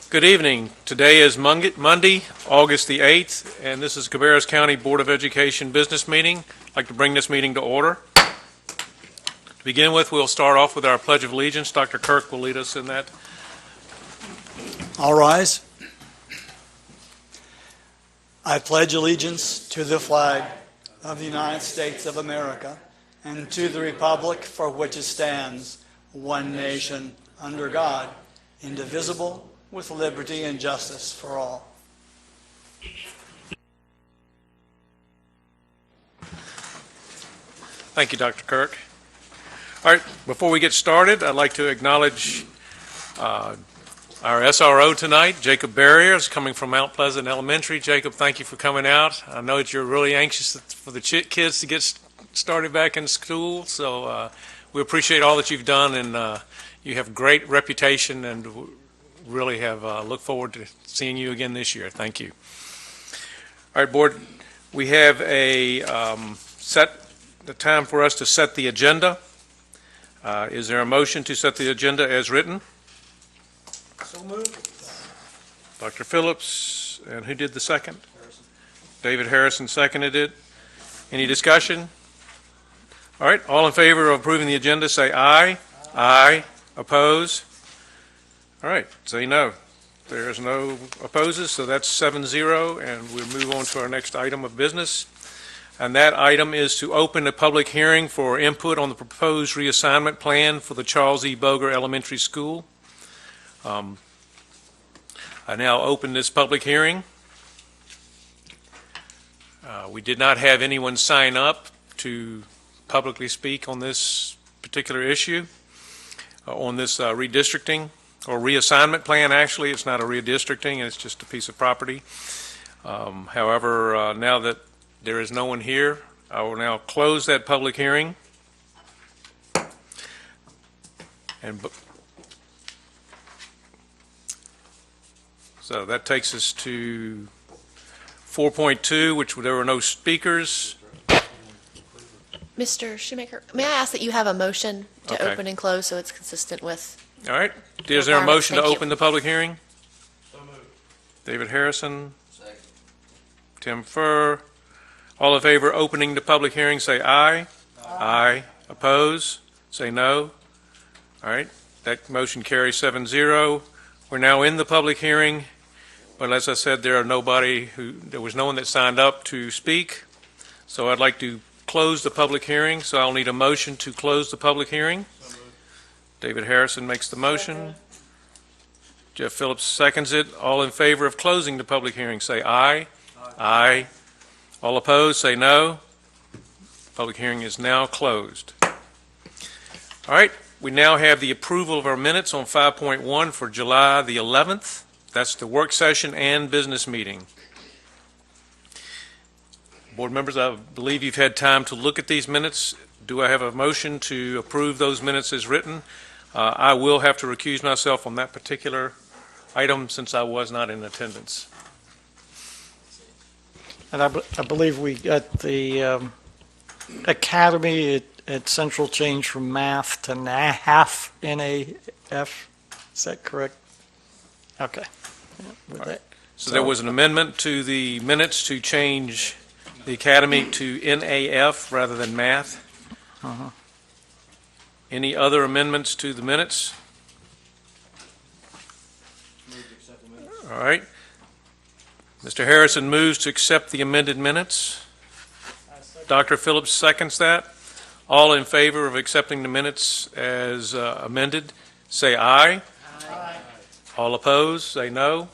Good evening. Today is Monday, August the 8th, and this is Cabarrus County Board of Education business meeting. I'd like to bring this meeting to order. To begin with, we'll start off with our Pledge of Allegiance. Dr. Kirk will lead us in that. All rise. I pledge allegiance to the flag of the United States of America and to the republic for which it stands, one nation, under God, indivisible, with liberty and justice for all. Thank you, Dr. Kirk. All right, before we get started, I'd like to acknowledge our SRO tonight, Jacob Barrier, is coming from Mount Pleasant Elementary. Jacob, thank you for coming out. I know that you're really anxious for the kids to get started back in school, so we appreciate all that you've done, and you have great reputation, and really have look forward to seeing you again this year. Thank you. All right, board, we have a the time for us to set the agenda. Is there a motion to set the agenda as written? So moved. Dr. Phillips, and who did the second? David Harrison seconded it. Any discussion? All right, all in favor of approving the agenda, say aye. Aye. Oppose? All right, say no. There's no opposes, so that's 7-0, and we'll move on to our next item of business. And that item is to open a public hearing for input on the proposed reassignment plan for the Charles E. Boger Elementary School. I now open this public hearing. We did not have anyone sign up to publicly speak on this particular issue, on this redistricting or reassignment plan. Actually, it's not a redistricting, it's just a piece of property. However, now that there is no one here, I will now close that public hearing. And so that takes us to 4.2, which there were no speakers. Mr. Shoemaker, may I ask that you have a motion to open and close so it's consistent with... All right. Is there a motion to Thank you. open the public hearing? So moved. David Harrison. Second. Tim Furr. All in favor of opening the public hearing, say aye. Aye. Oppose? Say no. All right. That motion carries 7-0. We're now in the public hearing, but as I said, there was no one that signed up to speak. So I'd like to close the public hearing. So I'll need a motion to close the public hearing. David Harrison makes the motion. Jeff Phillips seconds it. All in favor of closing the public hearing, say aye. Aye. All opposed, say no. Public hearing is now closed. All right. We now have the approval of our minutes on 5.1 for July the 11th. That's the work session and business meeting. Board members, I believe you've had time to look at these minutes. Do I have a motion to approve those minutes as written? I will have to recuse myself on that particular item since I was not in attendance. And I believe we got the academy at Central change from math to NAF, N-A-F. Is that correct? Okay. Yeah, Right. So there was an amendment to the minutes to change the academy to NAF rather than math. Uh-huh. Any other amendments to the minutes? All right. Mr. Harrison moves to accept the amended minutes. Dr. Phillips seconds that. All in favor of accepting the minutes as amended, say aye. Aye. All opposed, say no.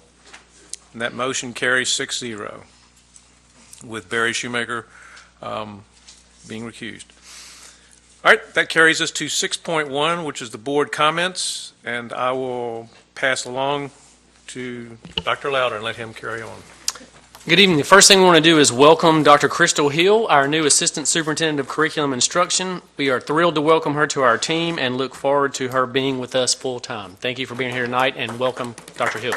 And that motion carries 6-0 with Barry Shoemaker being recused. All right, that carries us to 6.1, which is the board comments, and I will pass along to Dr. Louder and let him carry on. Good evening. The first thing we want to do is welcome Dr. Crystal Hill, our new Assistant Superintendent of Curriculum Instruction. We are thrilled to welcome her to our team and look forward to her being with us full time. Thank you for being here tonight, and welcome, Dr. Hill.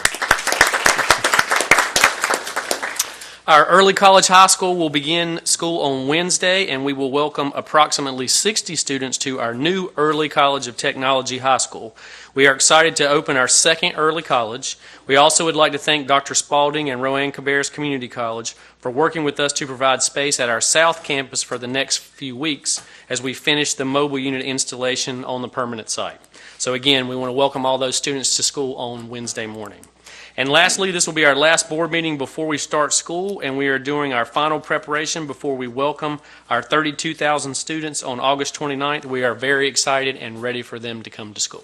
Our early college high school will begin school on Wednesday, and we will welcome approximately 60 students to our new Early College of Technology High School. We are excited to open our second early college. We also would like to thank Dr. Spalding and Rowan Cabarrus Community College for working with us to provide space at our South Campus for the next few weeks as we finish the mobile unit installation on the permanent site. So again, we want to welcome all those students to school on Wednesday morning. And lastly, this will be our last board meeting before we start school, and we are doing our final preparation before we welcome our 32,000 students on August 29th. We are very excited and ready for them to come to school.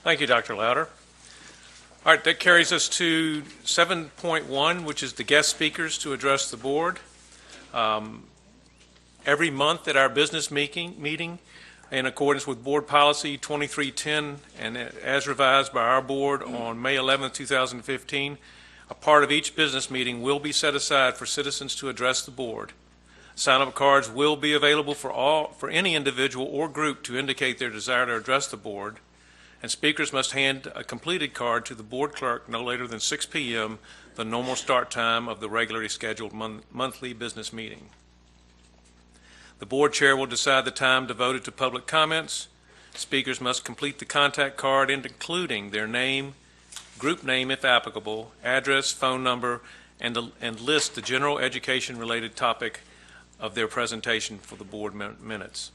Thank you, Dr. Louder. All right, that carries us to 7.1, which is the guest speakers to address the board. Every month at our business meeting, in accordance with Board Policy 2310 and as revised by our board on May 11, 2015, a part of each business meeting will be set aside for citizens to address the board. Sign-up cards will be available for any individual or group to indicate their desire to address the board, and speakers must hand a completed card to the board clerk no later than 6 p.m., the normal start time of the regularly scheduled monthly business meeting. The board chair will decide the time devoted to public comments. Speakers must complete the contact card, including their name, group name if applicable, address, phone number, and list the general education-related topic of their presentation for the board minutes.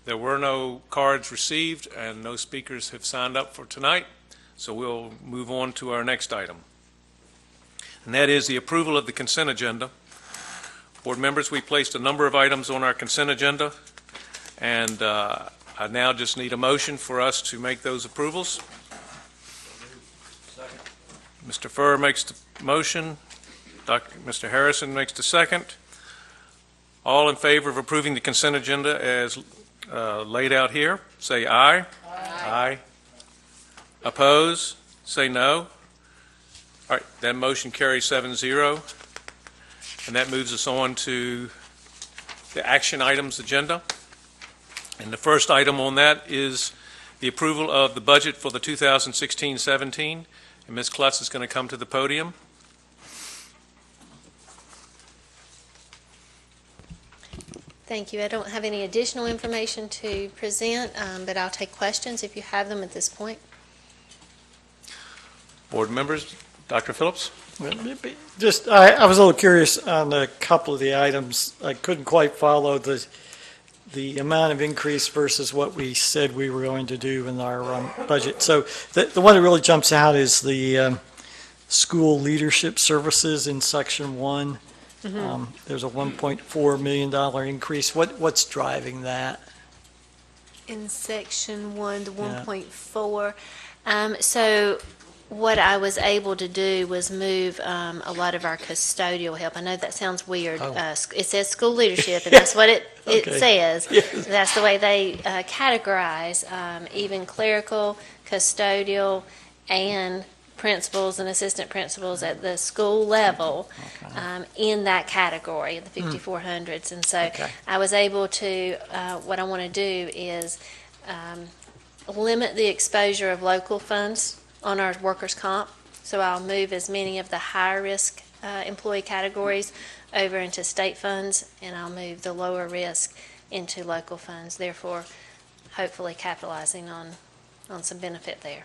There were no cards received and no speakers have signed up for tonight, so we'll move on to our next item. And that is the approval of the consent agenda. Board members, we placed a number of items on our consent agenda, and I now just need a motion for us to make those approvals. Second. Mr. Furr makes the motion. Mr. Harrison makes the second. All in favor of approving the consent agenda as laid out here, say aye. Aye. Aye. Oppose? Say no. All right, that motion carries 7-0. And that moves us on to the action items agenda. And the first item on that is the approval of the budget for the 2016-17. And Ms. Klutz is going to come to the podium. Thank you. I don't have any additional information to present, but I'll take questions if you have them at this point. Board members, Dr. Phillips? Just, I was a little curious on a couple of the items. I couldn't quite follow the amount of increase versus what we said we were going to do in our budget. So the one that really jumps out is the school leadership services in Section 1. Mm-hmm. There's a $1.4 million increase. What's driving that? In Section 1, the 1.4. So what I was able to do was move a lot of our custodial help. I know that sounds weird. Oh. It says school leadership, and that's what it Okay. says. Yes. That's the way they categorize even clerical, custodial, and principals and assistant principals at the school level in that category, the 5400s. And so Okay. I was able to, what I want to do is limit the exposure of local funds on our workers' comp. So I'll move as many of the high-risk employee categories over into state funds, and I'll move the lower risk into local funds, therefore hopefully capitalizing on some benefit there.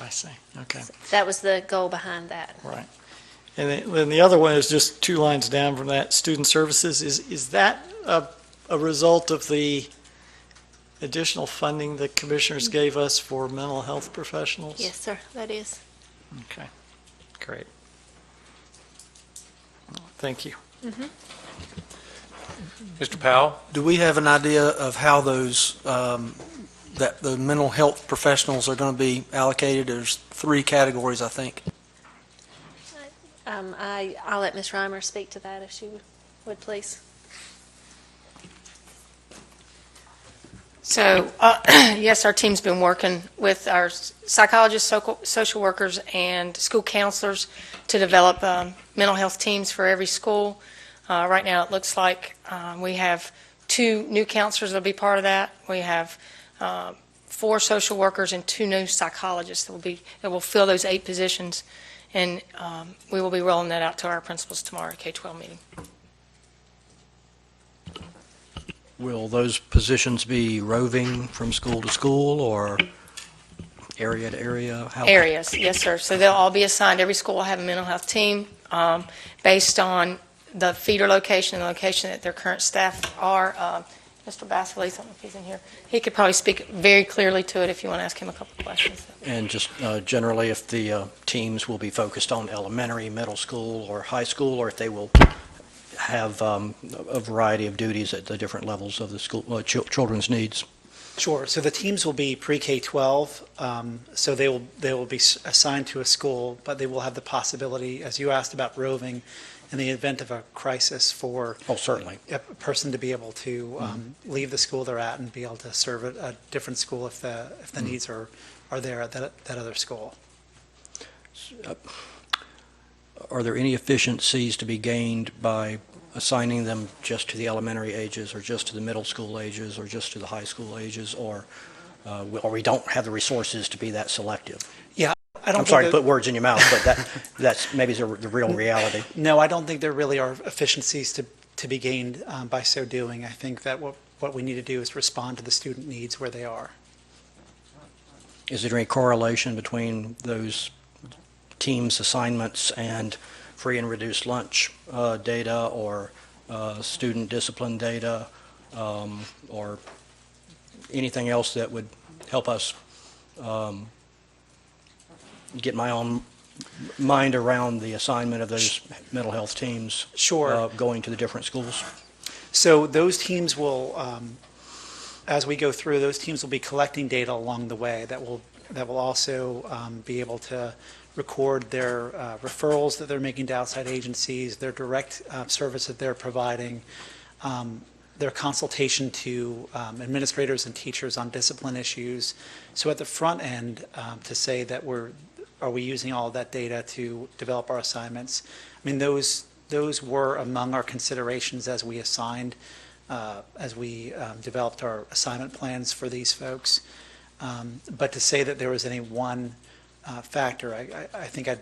I see. Okay. So that was the goal behind that. Right. And then the other one is just 2 lines down from that, student services. Is that a result of the additional funding the commissioners gave us for mental health professionals? Yes, sir, that is. Okay. Great. Thank you. Mr. Powell? Do we have an idea of how those, that the mental health professionals are going to be allocated? There's 3 categories, I think. I'll let Ms. Rhymer speak to that if she would, please. So, yes, our team's been working with our psychologists, social workers, and school counselors to develop mental health teams for every school. Right now, it looks like we have 2 new counselors that will be part of that. We have 4 social workers and 2 new psychologists that will fill those 8 positions. And we will be rolling that out to our principals tomorrow at K-12 meeting. Will those positions be roving from school to school or area to area? Areas, yes, sir. So they'll all be assigned. Every school will have a mental health team based on the feeder location and the location that their current staff are. Mr. Basile, I don't know if he's in here. He could probably speak very clearly to it if you want to ask him a couple of questions. And just generally, if the teams will be focused on elementary, middle school, or high school, or if they will have a variety of duties at the different levels of the school children's needs. Sure. So the teams will be pre-K-12, so they will be assigned to a school, but they will have the possibility, as you asked about roving, in the event of a crisis for certainly a person to be able to leave the school they're at and be able to serve at a different school if the needs are there at that other school. Are there any efficiencies to be gained by assigning them just to the elementary ages or just to the middle school ages or just to the high school ages, or we don't have the resources to be that selective? Yeah, I'm sorry to put words in your mouth, but that's maybe the real reality. No, I don't think there really are efficiencies to be gained by so doing. I think that what we need to do is respond to the student needs where they are. Is there any correlation between those teams' assignments and free and reduced lunch data or student discipline data or anything else that would help us get my own mind around the assignment of those mental health teams? Sure. Going to the different schools? So those teams will, as we go through, those teams will be collecting data along the way that will also be able to record their referrals that they're making to outside agencies, their direct service that they're providing, their consultation to administrators and teachers on discipline issues. So at the front end, to say that are we using all of that data to develop our assignments? I mean, those were among our considerations as we assigned, as we developed our assignment plans for these folks. But to say that there was any one factor, I think I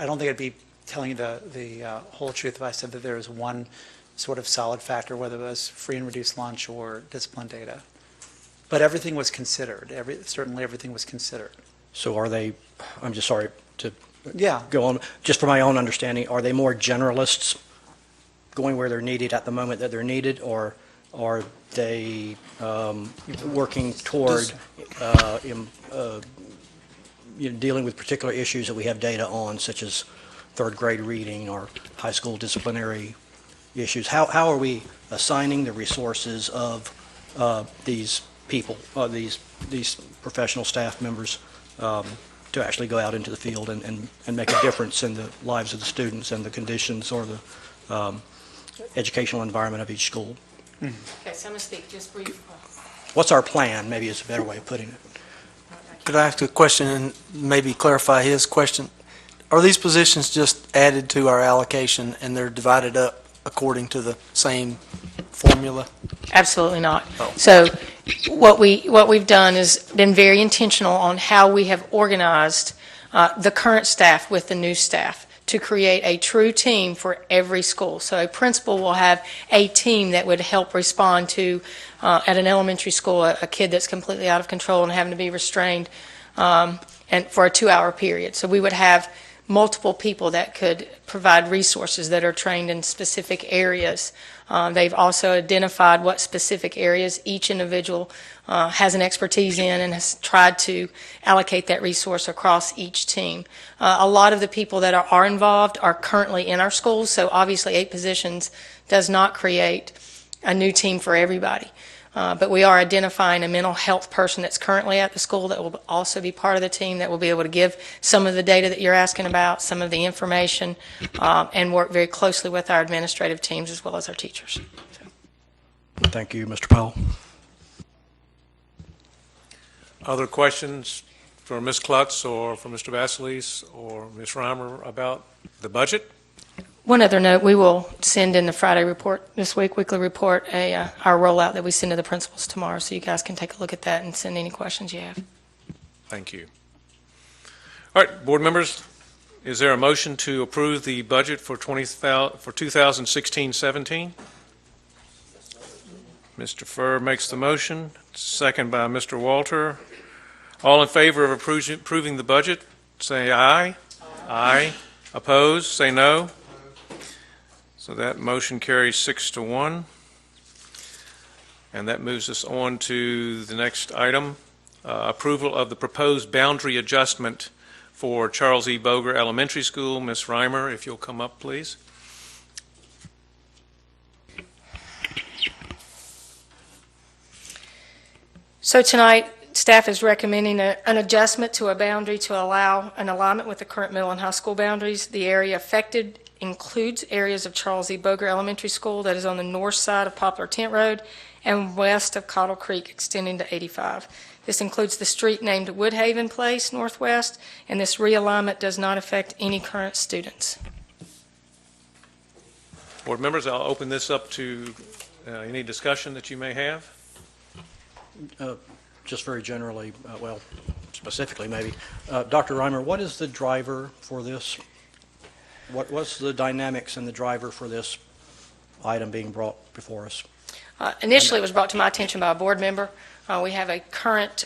don't think I'd be telling you the whole truth if I said that there was one sort of solid factor, whether it was free and reduced lunch or discipline data. But everything was considered. Certainly everything was considered. So are they, I'm just sorry to Yeah. go on, just for my own understanding, are they more generalists going where they're needed at the moment that they're needed, or are they working toward dealing with particular issues that we have data on, such as third grade reading or high school disciplinary issues? How are we assigning the resources of these people, these professional staff members, to actually go out into the field and make a difference in the lives of the students and the conditions or the educational environment of each school? Okay, so I'm going to speak just briefly. What's our plan, maybe is a better way of putting it. Could I ask a question and maybe clarify his question? Are these positions just added to our allocation and they're divided up according to the same formula? Absolutely not. Oh. So what we've done is been very intentional on how we have organized the current staff with the new staff to create a true team for every school. So a principal will have a team that would help respond to, at an elementary school, a kid that's completely out of control and having to be restrained and for a 2-hour period. So we would have multiple people that could provide resources that are trained in specific areas. They've also identified what specific areas each individual has an expertise in and has tried to allocate that resource across each team. A lot of the people that are involved are currently in our schools, so obviously 8 positions does not create a new team for everybody. But we are identifying a mental health person that's currently at the school that will also be part of the team that will be able to give some of the data that you're asking about, some of the information, and work very closely with our administrative teams as well as our teachers. Thank you, Mr. Powell. Other questions for Ms. Klutz or for Mr. Vasilis or Ms. Rhymer about the budget? One other note, we will send in the Friday report this week, weekly report, our rollout that we send to the principals tomorrow, so you guys can take a look at that and send any questions you have. Thank you. All right, board members, is there a motion to approve the budget for 2016-17? Mr. Furr makes the motion, second by Mr. Walter. All in favor of approving the budget, say aye. Aye. Opposed, say no. So that motion carries 6-1. And that moves us on to the next item, approval of the proposed boundary adjustment for Charles E. Boger Elementary School. Ms. Rhymer, if you'll come up, please. So tonight, staff is recommending an adjustment to a boundary to allow an alignment with the current middle and high school boundaries. The area affected includes areas of Charles E. Boger Elementary School that is on the north side of Poplar Tent Road and west of Cottle Creek extending to 85. This includes the street named Woodhaven Place Northwest, and this realignment does not affect any current students. Board members, I'll open this up to any discussion that you may have. Just very generally, well, specifically maybe, Dr. Rhymer, what is the driver for this? What's the dynamics and the driver for this item being brought before us? Initially, it was brought to my attention by a board member. We have a current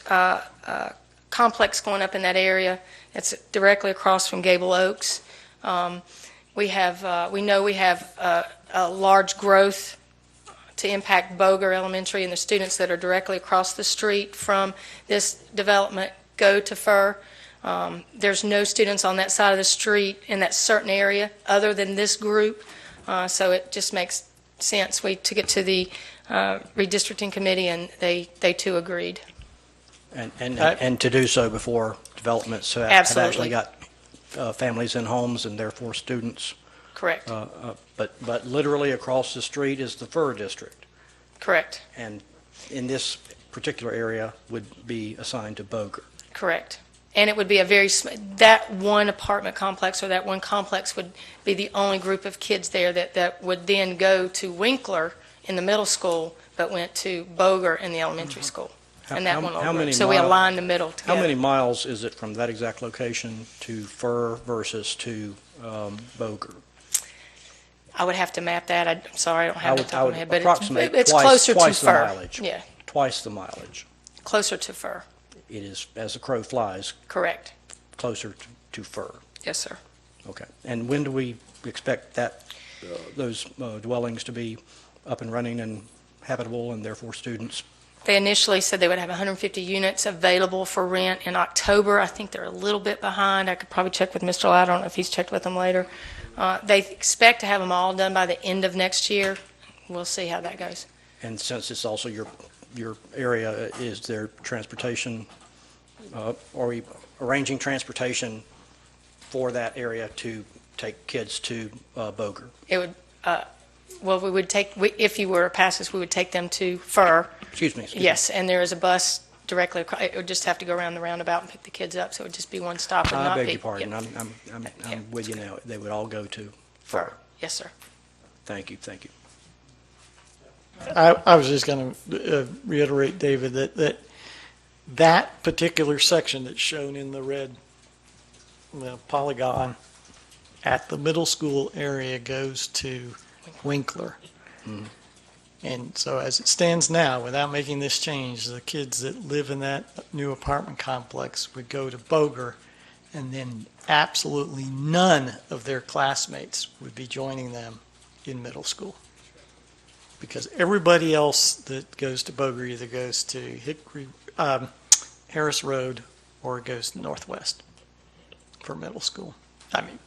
complex going up in that area. It's directly across from Gable Oaks. We know we have a large growth to impact Boger Elementary, and the students that are directly across the street from this development go to Fur. There's no students on that side of the street in that certain area other than this group, so it just makes sense. We took it to the redistricting committee, and they too agreed. And to do so before developments have actually got families in homes and therefore students. Correct. But literally across the street is the Fur District. Correct. And in this particular area would be assigned to Boger. Correct. And it would be that one apartment complex or that one complex would be the only group of kids there that would then go to Winkler in the middle school, but went to Boger in the elementary school. And that one will work. So we align the middle together. How many miles is it from that exact location to Fur versus to Boger? I would have to map that. I'm sorry, I don't have it top of my head, but approximate it's twice, closer twice to the Fur. mileage. Yeah, Twice the mileage. closer to Fur. It is, as the crow flies, Correct. closer to Fur. Yes, sir. Okay. And when do we expect that those dwellings to be up and running and habitable and therefore students? They initially said they would have 150 units available for rent in October. I think they're a little bit behind. I could probably check with Mr. Ladd. I don't know if he's checked with them later. They expect to have them all done by the end of next year. We'll see how that goes. And since it's also your area, is there transportation? Are we arranging transportation for that area to take kids to Boger? It would, well, we would if you were past us, we would take them to Fur. Excuse me. Yes, and there is a bus directly across. It would just have to go around the roundabout and pick the kids up, so it would just be one stop and I not beg be. your pardon. Yep. I'm with you now. They would all go to Fur. Yes, sir. Thank you. I was just going to reiterate, David, that particular section that's shown in the red polygon at the middle school area goes to Winkler. Mhm. And so as it stands now, without making this change, the kids that live in that new apartment complex would go to Boger, and then absolutely none of their classmates would be joining them in middle school. Because everybody else that goes to Boger either goes to Harris Road or goes to Northwest for middle school. I mean,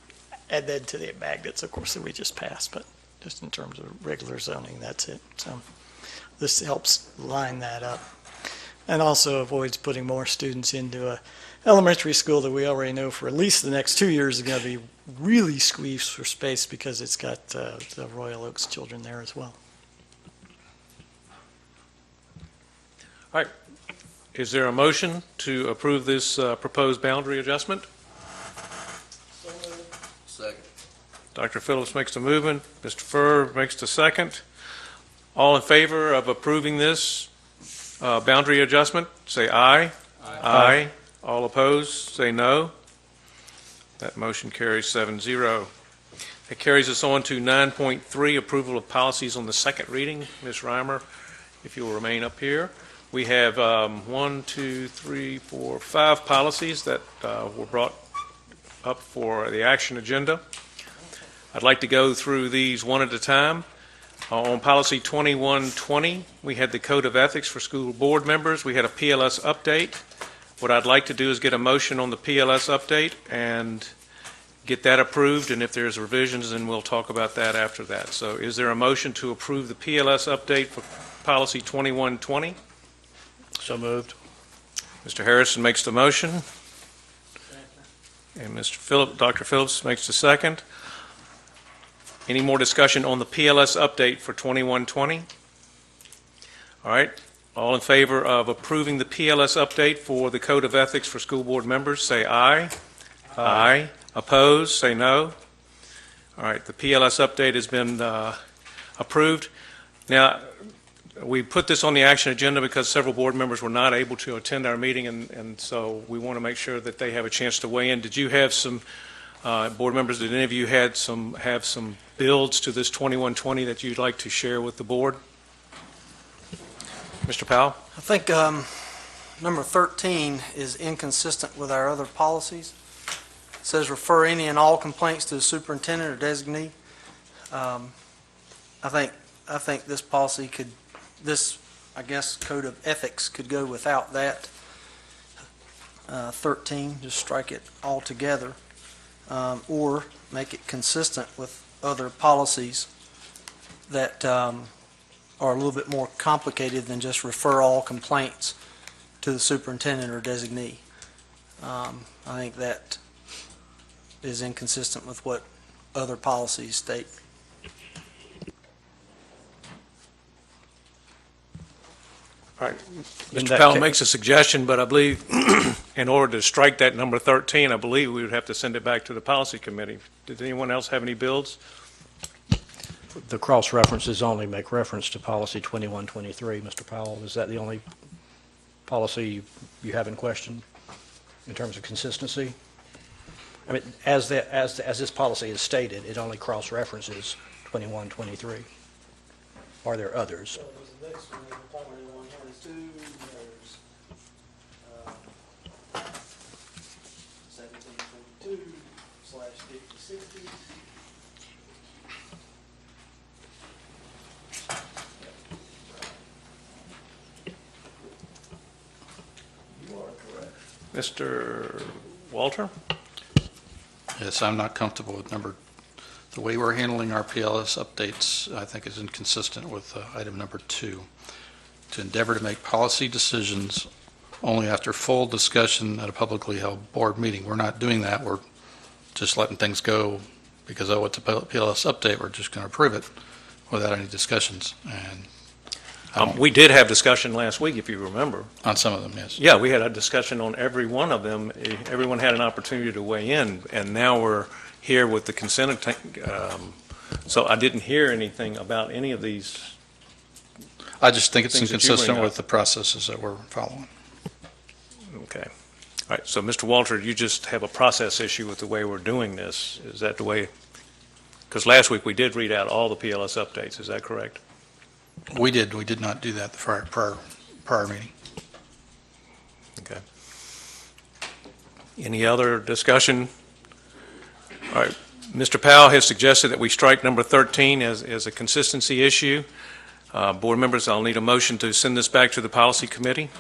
add that to the magnets, of course, that we just passed, but just in terms of regular zoning, that's it. So this helps line that up. And also avoids putting more students into a elementary school that we already know for at least the next 2 years is going to be really squeezed for space because it's got the Royal Oaks children there as well. All right. Is there a motion to approve this proposed boundary adjustment? Second. Dr. Phillips makes the movement. Mr. Furr makes the second. All in favor of approving this boundary adjustment, say aye. Aye. All opposed, say no. That motion carries 7-0. That carries us on to 9.3, approval of policies on the second reading. Ms. Rhymer, if you'll remain up here. We have 5 policies that were brought up for the action agenda. I'd like to go through these one at a time. On policy 2120, we had the Code of Ethics for school board members. We had a PLS update. What I'd like to do is get a motion on the PLS update and get that approved, and if there's revisions, then we'll talk about that after that. So is there a motion to approve the PLS update for policy 2120? So moved. Mr. Harrison makes the motion, and Dr. Phillips makes the second. Any more discussion on the PLS update for 2120? All right. All in favor of approving the PLS update for the Code of Ethics for school board members, say aye. Aye. Opposed, say no. All right. The PLS update has been approved. Now, we put this on the action agenda because several board members were not able to attend our meeting, and so we want to make sure that they have a chance to weigh in. Did you have some board members, did any of you have some builds to this 2120 that you'd like to share with the board? Mr. Powell? I think number 13 is inconsistent with our other policies. It says refer any and all complaints to the superintendent or designee. I think this policy could, I guess, Code of Ethics could go without that. 13, just strike it altogether, or make it consistent with other policies that are a little bit more complicated than just refer all complaints to the superintendent or designee. I think that is inconsistent with what other policies state. All right. Mr. Powell makes a suggestion, but I believe in order to strike that number 13, I believe we would have to send it back to the policy committee. Did anyone else have any builds? The cross-references only make reference to policy 2123, Mr. Powell. Is that the only policy you have in question in terms of consistency? I mean, as this policy is stated, it only cross-references 2123. Are there others? The next one is Department 122, there's 1722/5060. You are correct. Mr. Walter? Yes, I'm not comfortable with the way we're handling our PLS updates, I think is inconsistent with item number 2. To endeavor to make policy decisions only after full discussion at a publicly held board meeting. We're not doing that. We're just letting things go because, oh, it's a PLS update. We're just going to approve it without any discussions. And We did have discussion last week, if you remember. on some of them, yes. Yeah, we had a discussion on every one of them. Everyone had an opportunity to weigh in, and now we're here with the consent. So I didn't hear anything about any of these. I just think it's Things that you bring inconsistent up. with the processes that we're following. Okay. All right, so Mr. Walter, you just have a process issue with the way we're doing this. Is that the way? Because last week we did read out all the PLS updates. Is that correct? We did not do that the prior meeting. Okay. Any other discussion? All right. Mr. Powell has suggested that we strike number 13 as a consistency issue. Board members, I'll need a motion to send this back to the policy committee.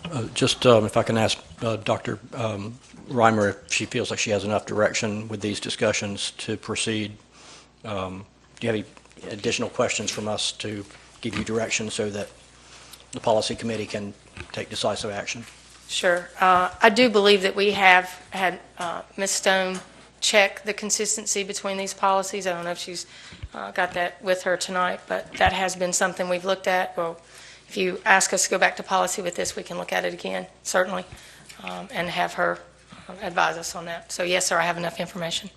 If I can ask Dr. Rhymer if she feels like she has enough direction with these discussions to proceed. Do you have any additional questions from us to give you direction so that the policy committee can take decisive action? Sure. I do believe that we have had Ms. Stone check the consistency between these policies. I don't know if she's got that with her tonight, but that has been something we've looked at. Well, if you ask us to go back to policy with this, we can look at it again, certainly, and have her advise us on that. So yes, sir, I have enough information.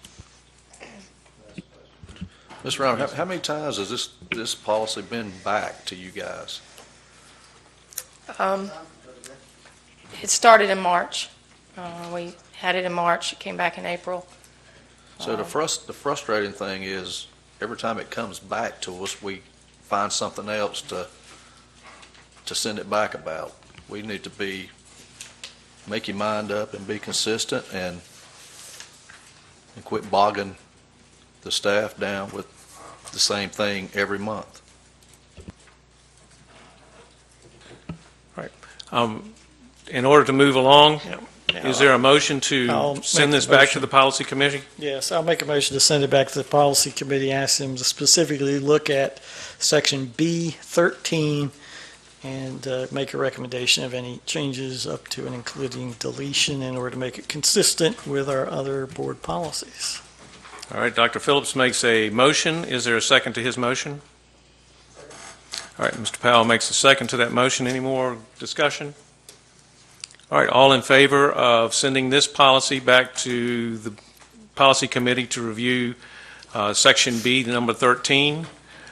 Mr. Rhymer, how many times has this policy been back to you guys? It started in March. We had it in March, it came back in April. So the frustrating thing is, every time it comes back to us, we find something else to send it back about. We need to make your mind up and be consistent and quit bogging the staff down with the same thing every month. In order to move along, Yeah. is there a motion I'll to make send a this back to motion. the policy committee? Yes, I'll make a motion to send it back to the policy committee, ask them to specifically look at section B13 and make a recommendation of any changes up to and including deletion in order to make it consistent with our other board policies. All right, Dr. Phillips makes a motion. Is there a second to his motion? All right, Mr. Powell makes a second to that motion. Any more discussion? All right, all in favor of sending this policy back to the policy committee to review section B, number 13,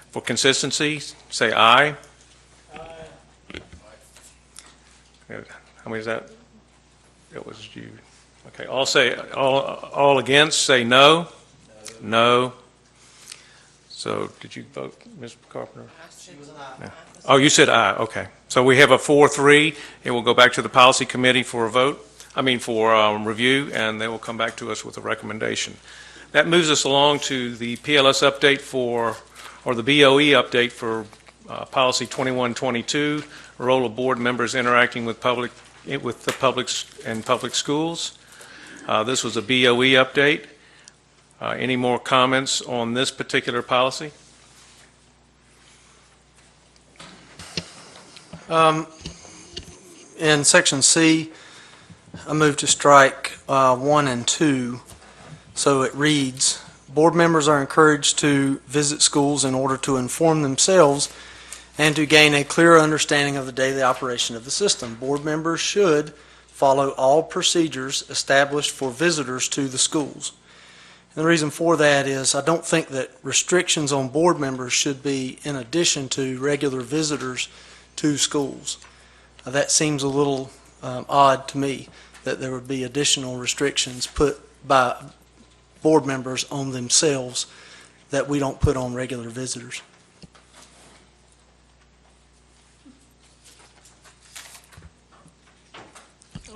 for consistency, say aye. Aye. How many is that? It was you. Okay, all against, say no. No. So did you vote, Ms. Carpenter? No. Oh, you said aye, okay. So we have a 4-3. It will go back to the policy committee for a vote, for review, and they will come back to us with a recommendation. That moves us along to the PLS update or the BOE update for policy 2122, role of board members interacting with the public schools. This was a BOE update. Any more comments on this particular policy? In section C, I move to strike 1 and 2. So it reads, board members are encouraged to visit schools in order to inform themselves and to gain a clearer understanding of the daily operation of the system. Board members should follow all procedures established for visitors to the schools. And the reason for that is I don't think that restrictions on board members should be in addition to regular visitors to schools. That seems a little odd to me, that there would be additional restrictions put by board members on themselves that we don't put on regular visitors.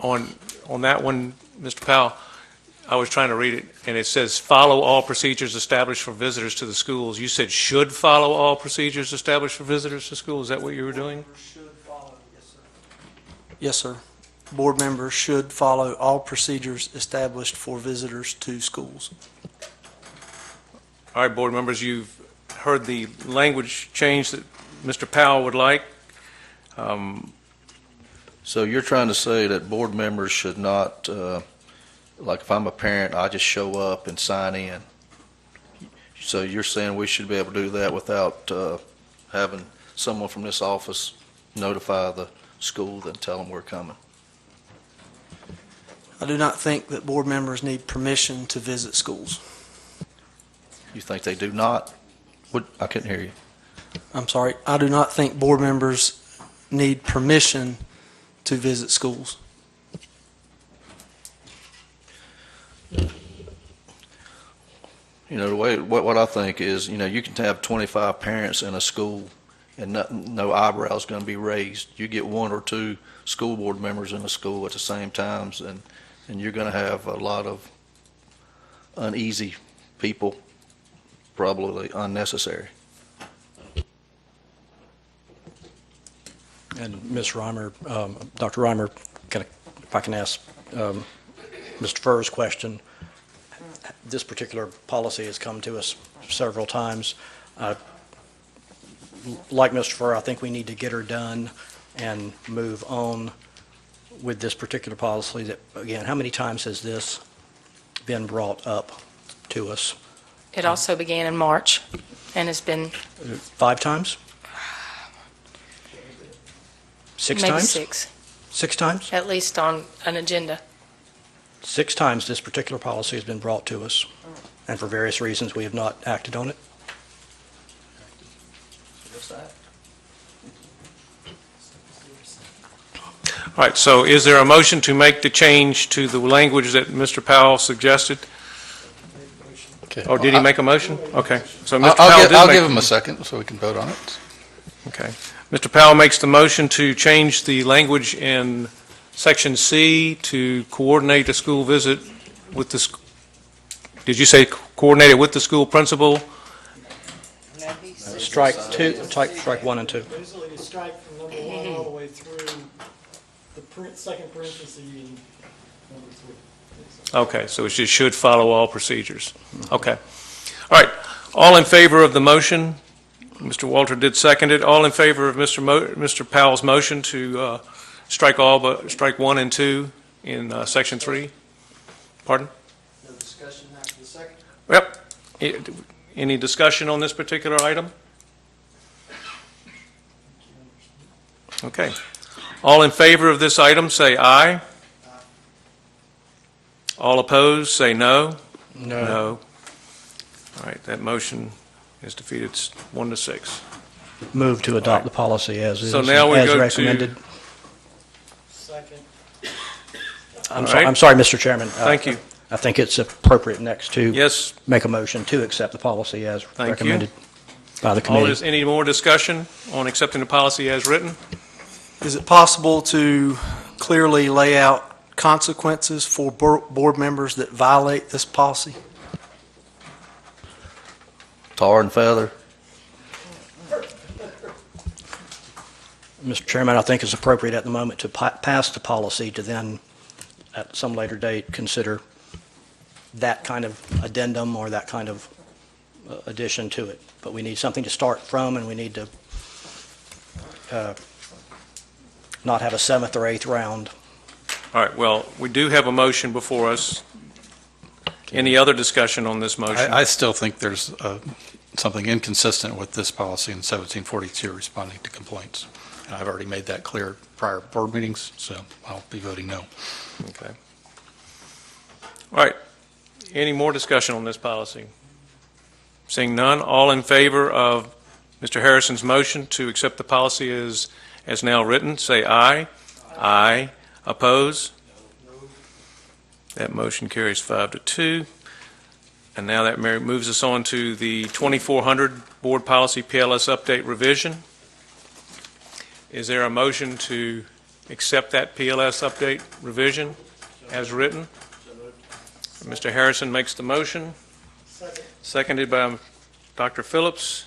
On that one, Mr. Powell, I was trying to read it, and it says follow all procedures established for visitors to the schools. You said should follow all procedures established for visitors to schools. Is that what you were doing? Yes, sir. Board members should follow all procedures established for visitors to schools. All right, board members, you've heard the language change that Mr. Powell would like. So you're trying to say that board members should not, like if I'm a parent, I just show up and sign in. So you're saying we should be able to do that without having someone from this office notify the school and tell them we're coming? I do not think that board members need permission to visit schools. You think they do not? What? I couldn't hear you. I'm sorry. I do not think board members need permission to visit schools. You know, the way what I think is, you know, you can have 25 parents in a school and no eyebrows going to be raised. You get 1 or 2 school board members in a school at the same times, and you're going to have a lot of uneasy people, probably unnecessary. And Ms. Rhymer, Dr. Rhymer, if I can ask Mr. Furr's question, this particular policy has come to us several times. Like Mr. Furr, I think we need to get her done and move on with this particular policy. That, again, how many times has this been brought up to us? It also began in March and has been 5 times? 6 maybe times? 6, 6 times? at least on an agenda. 6 times this particular policy has been brought to us, and for various reasons, we have not acted on it. All right, so is there a motion to make the change to the language that Mr. Powell suggested? Okay. Or did he make a motion? Okay, so Mr. I'll Powell give- did I'll make... give him a second so we can vote on it. Okay. Mr. Powell makes the motion to change the language in Section C to coordinate a school visit with the, did you say coordinate it with the school principal? Strike one and two. Basically, you strike from number one all the way through the second parenthesis and number three. Okay, so it just should follow all procedures. Okay. All right, all in favor of the motion? Mr. Walter did second it. All in favor of Mr. Powell's motion to strike all but strike 1 and 2 in Section 3? Pardon? No discussion after the second? Yep. Any discussion on this particular item? Okay. All in favor of this item, say aye. All opposed, say no. No. All right, that motion is defeated 1-6. Move to adopt the policy as is, So now we as go to- recommended. Second. I'm All sorry, right. I'm sorry, Mr. Chairman. Thank you. I think it's appropriate next to Yes, make a motion to accept the policy as Thank you. recommended by the all committee. is, any more discussion on accepting the policy as written? Is it possible to clearly lay out consequences for board members that violate this policy? Tar and feather. Mr. Chairman, I think it's appropriate at the moment to pass the policy to then, at some later date, consider that kind of addendum or that kind of addition to it. But we need something to start from, and we need to not have a 7th or 8th round. All right, well, we do have a motion before us. Any other discussion on this motion? I still think there's something inconsistent with this policy in 1742, responding to complaints. And I've already made that clear at prior board meetings, so I'll be voting no. Okay. All right. Any more discussion on this policy? Seeing none, all in favor of Mr. Harrison's motion to accept the policy as now written, say aye. Aye. Oppose? That motion carries 5-2. And now that moves us on to the 2400 Board Policy PLS Update Revision. Is there a motion to accept that PLS update revision as written? Mr. Harrison makes the motion. Seconded by Dr. Phillips.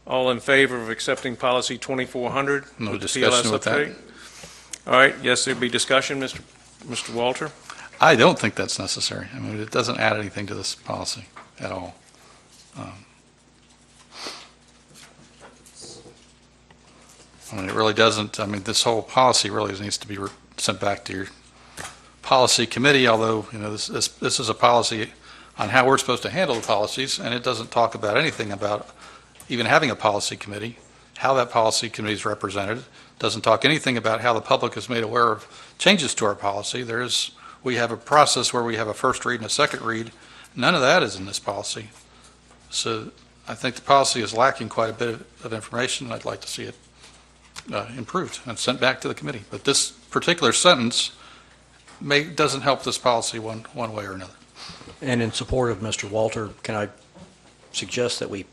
All in favor of accepting policy 2400? No with the discussion PLS with that. update? All right, yes, there'd be discussion, Mr. Walter. I don't think that's necessary. I mean, it doesn't add anything to this policy at all. I mean, it really doesn't. I mean, this whole policy really needs to be sent back to your policy committee, although, you know, this is a policy on how we're supposed to handle the policies, and it doesn't talk about anything about even having a policy committee, how that policy committee is represented. Doesn't talk anything about how the public is made aware of changes to our policy. We have a process where we have a first read and a second read. None of that is in this policy. So I think the policy is lacking quite a bit of information. I'd like to see it improved and sent back to the committee. But this particular sentence doesn't help this policy one way or another. And in support of Mr. Walter, can I suggest that we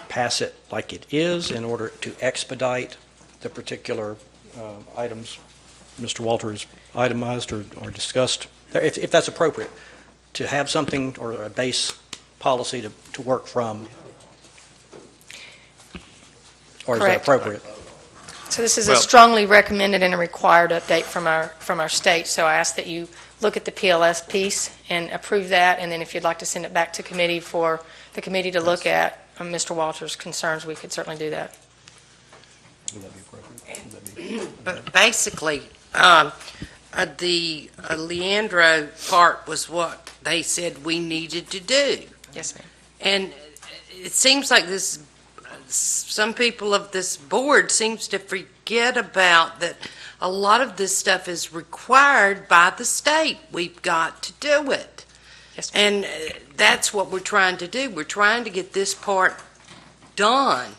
pass it like it is in order to expedite the particular items Mr. Walter has itemized or discussed, if that's appropriate, to have something or a base policy to work from? Or is that Correct. appropriate? So this is Well- a strongly recommended and a required update from our state, so I ask that you look at the PLS piece and approve that, and then if you'd like to send it back to committee for the committee to look at Mr. Walter's concerns, we could certainly do that. But basically, the Leandro part was what they said we needed to do. Yes, ma'am. And it seems like some people of this board seems to forget about that a lot of this stuff is required by the state. We've got to do it. Yes, ma'am. And that's what we're trying to do. We're trying to get this part done.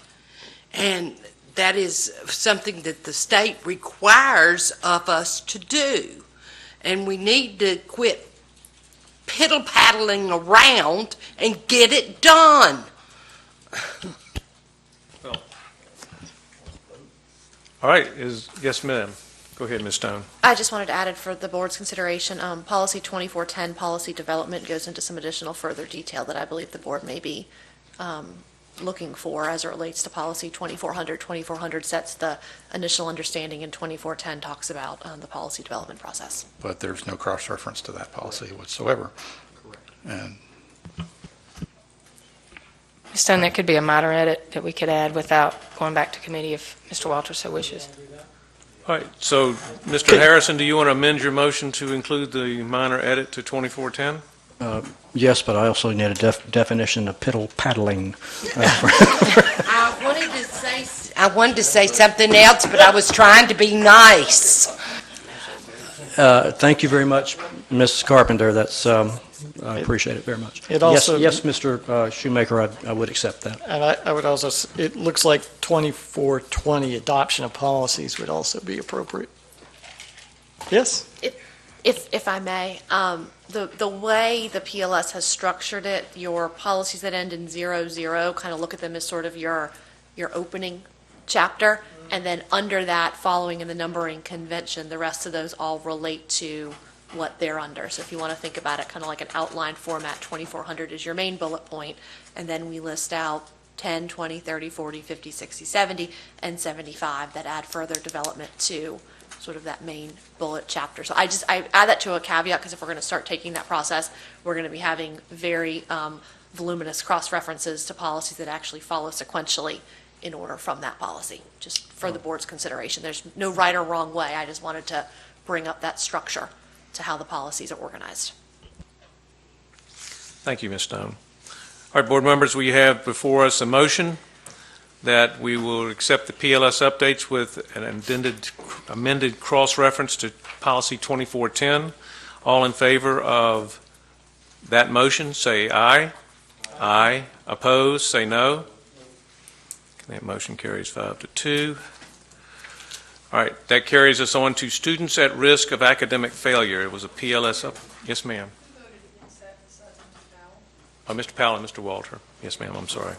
And that is something that the state requires of us to do. And we need to quit piddle-paddling around and get it done. All right, yes, ma'am. Go ahead, Ms. Stone. I just wanted to add it for the board's consideration. Policy 2410, policy development, goes into some additional further detail that I believe the board may be looking for as it relates to policy 2400. 2400 sets the initial understanding, and 2410 talks about the policy development process. But there's no cross-reference to that policy whatsoever. And Ms. Stone, that could be a minor edit that we could add without going back to committee if Mr. Walter so wishes. All right, so, Mr. Harrison, do you want to amend your motion to include the minor edit to 2410? Yes, but I also need a definition of piddle-paddling. I wanted to say something else, but I was trying to be nice. Thank you very much, Mrs. Carpenter. That's, I appreciate it very much. It also- Yes, Mr. Shoemaker, I would accept that. And I would also, it looks like 2420, adoption of policies, would also be appropriate. Yes? If I may, the way the PLS has structured it, your policies that end in 00, kind of look at them as sort of your opening chapter, and then under that, following in the numbering convention, the rest of those all relate to what they're under. So if you want to think about it kind of like an outline format, 2400 is your main bullet point, and then we list out 10, 20, 30, 40, 50, 60, 70, and 75 that add further development to sort of that main bullet chapter. So I add that to a caveat, because if we're going to start taking that process, we're going to be having very voluminous cross-references to policies that actually follow sequentially in order from that policy, just for the board's consideration. There's no right or wrong way. I just wanted to bring up that structure to how the policies are organized. Thank you, Ms. Stone. All right, board members, we have before us a motion that we will accept the PLS updates with an amended cross-reference to policy 2410. All in favor of that motion, say aye. Aye. Opposed, say no. That motion carries 5-2. All right, that carries us on to students at risk of academic failure. It was a PLS up. Yes, ma'am. Oh, Mr. Powell and Mr. Walter. Yes, ma'am, I'm sorry.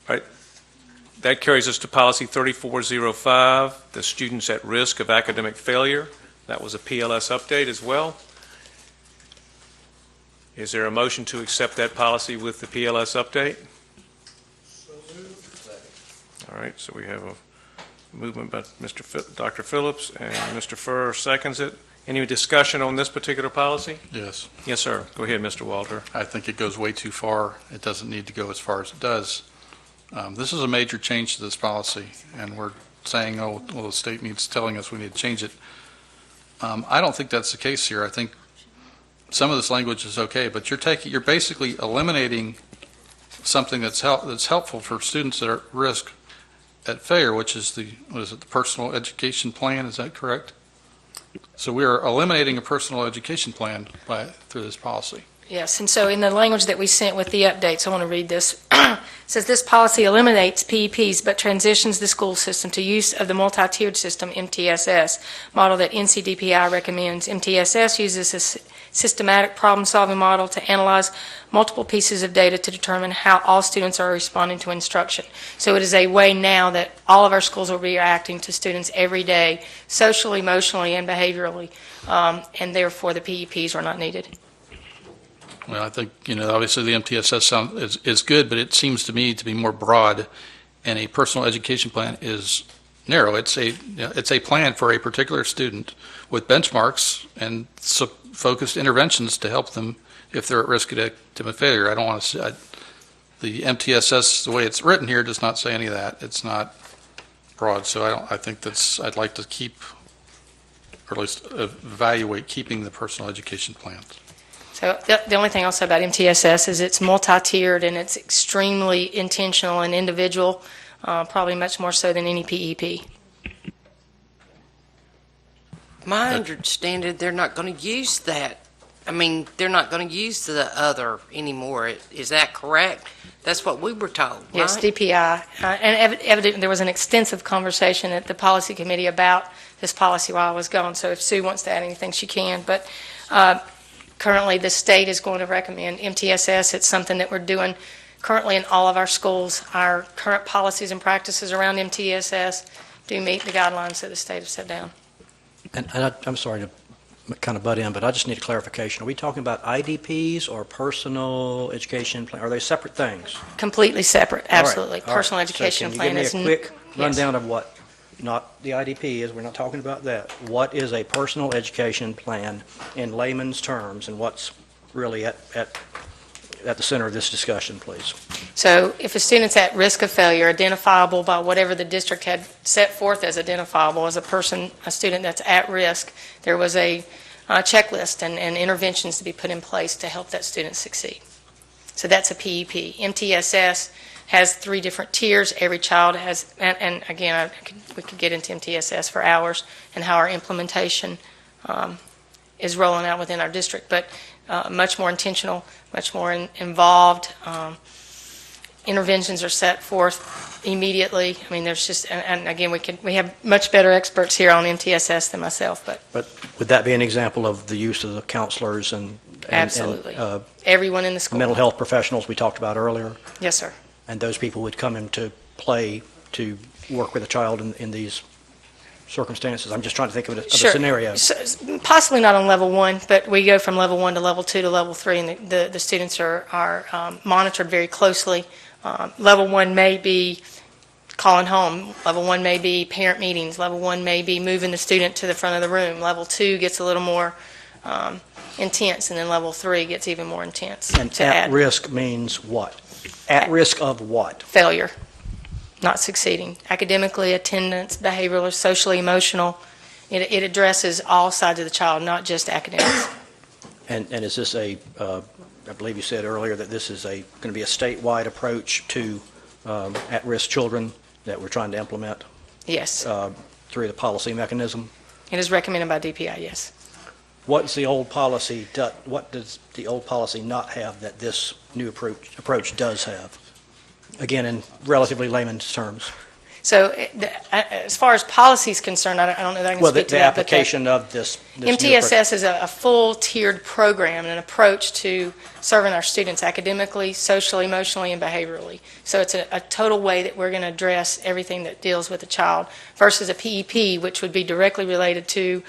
All right, that carries us to policy 3405, the students at risk of academic failure. That was a PLS update as well. Is there a motion to accept that policy with the PLS update? All right, so we have a movement by Dr. Phillips, and Mr. Furr seconds it. Any discussion on this particular policy? yes, Yes, sir. Go ahead, Mr. Walter. I think it goes way too far. It doesn't need to go as far as it does. This is a major change to this policy, and we're saying, oh, well, the state needs telling us we need to change it. I don't think that's the case here. I think some of this language is okay, but you're basically eliminating something that's helpful for students that are at risk at failure, which is the personal education plan. Is that correct? So we are eliminating a personal education plan through this policy. Yes, and so in the language that we sent with the updates, I want to read this. It says this policy eliminates PEPs but transitions the school system to use of the multi-tiered system MTSS model that NCDPI recommends. MTSS uses a systematic problem-solving model to analyze multiple pieces of data to determine how all students are responding to instruction. So it is a way now that all of our schools will be reacting to students every day, socially, emotionally, and behaviorally, and therefore the PEPs are not needed. Well, I think, obviously the MTSS is good, but it seems to me to be more broad, and a personal education plan is narrow. It's a plan for a particular student with benchmarks and focused interventions to help them if they're at risk of academic failure. I don't want to say, the MTSS, the way it's written here, does not say any of that. It's not broad, so I think I'd like to keep, or at least evaluate keeping the personal education plans. So the only thing I'll say about MTSS is it's multi-tiered and it's extremely intentional and individual, probably much more so than any PEP. My understanding, they're not going to use that I mean, they're not going to use the other anymore. Is that correct? That's what we were told, right? Yes, DPI. And evidently, there was an extensive conversation at the policy committee about this policy while I was gone, so if Sue wants to add anything, she can. But currently, the state is going to recommend MTSS. It's something that we're doing currently in all of our schools. Our current policies and practices around MTSS do meet the guidelines that the state has set down. And I'm sorry to kind of butt in, but I just need a clarification. Are we talking about IDPs or personal education plan? Are they separate things? Completely separate, absolutely. All right. Personal education plan is... So can you give me a quick rundown of what, not the IDP is, we're not talking about that. What is a personal education plan in layman's terms, and what's really at the center of this discussion, please? So if a student's at risk of failure, identifiable by whatever the district had set forth as identifiable as a student that's at risk, there was a checklist and interventions to be put in place to help that student succeed. So that's a PEP. MTSS has 3 different tiers. Every child has, and again, we could get into MTSS for hours and how our implementation is rolling out within our district, but much more intentional, much more involved. Interventions are set forth immediately. I mean, there's just, and again, we have much better experts here on MTSS than myself, but would that be an example of the use of the counselors and absolutely. Everyone in the school. Mental health professionals we talked about earlier? Yes, sir. And those people would come into play to work with a child in these circumstances? I'm just trying to think of a scenario. So, possibly not on level 1, but we go from level 1 to level 2 to level 3, and the students are monitored very closely. Level 1 may be calling home. Level 1 may be parent meetings. Level 1 may be moving the student to the front of the room. Level 2 gets a little more intense, and then level 3 gets even more intense. And at risk means what? At risk of what? Failure. Not succeeding. Academically, attendance, behavioral, socially, emotional. It addresses all sides of the child, not just academics. And is this I believe you said earlier that this is going to be a statewide approach to at-risk children that we're trying to implement? Yes. Through the policy mechanism? It is recommended by DPI, yes. What does the old policy not have that this new approach does have? Again, in relatively layman's terms. So as far as policy is concerned, I don't know that I can speak to that. Well, the application of this MTSS is a full tiered program and an approach to serving our students academically, socially, emotionally, and behaviorally. So it's a total way that we're going to address everything that deals with a child versus a PEP, which would be directly related to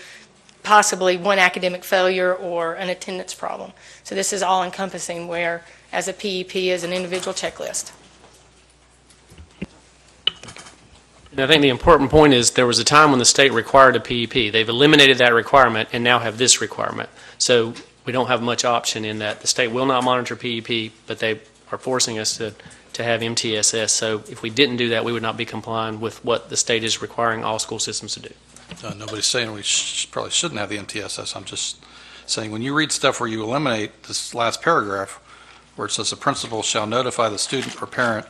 possibly one academic failure or an attendance problem. So this is all encompassing, where as a PEP is an individual checklist. And I think the important point is there was a time when the state required a PEP. They've eliminated that requirement and now have this requirement. So we don't have much option in that. The state will not monitor PEP, but they are forcing us to have MTSS. So if we didn't do that, we would not be complying with what the state is requiring all school systems to do. Nobody's saying we probably shouldn't have the MTSS. I'm just saying when you read stuff where you eliminate this last paragraph where it says the principal shall notify the student or parent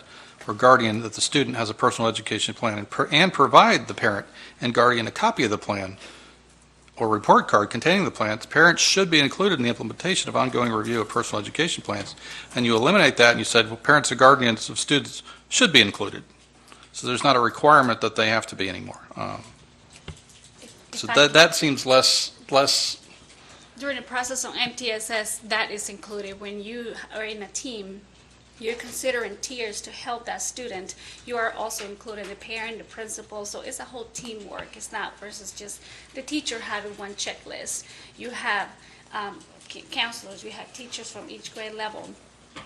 or guardian that the student has a personal education plan and provide the parent and guardian a copy of the plan or report card containing the plan, the parents should be included in the implementation of ongoing review of personal education plans. And you eliminate that and you said, well, parents and guardians of students should be included. So there's not a requirement that they have to be anymore. So that seems less. During the process of MTSS, that is included. When you are in a team, you're considering tiers to help that student. You are also including the parent, the principal, so it's a whole teamwork. It's not versus just the teacher having one checklist. You have counselors, you have teachers from each grade level.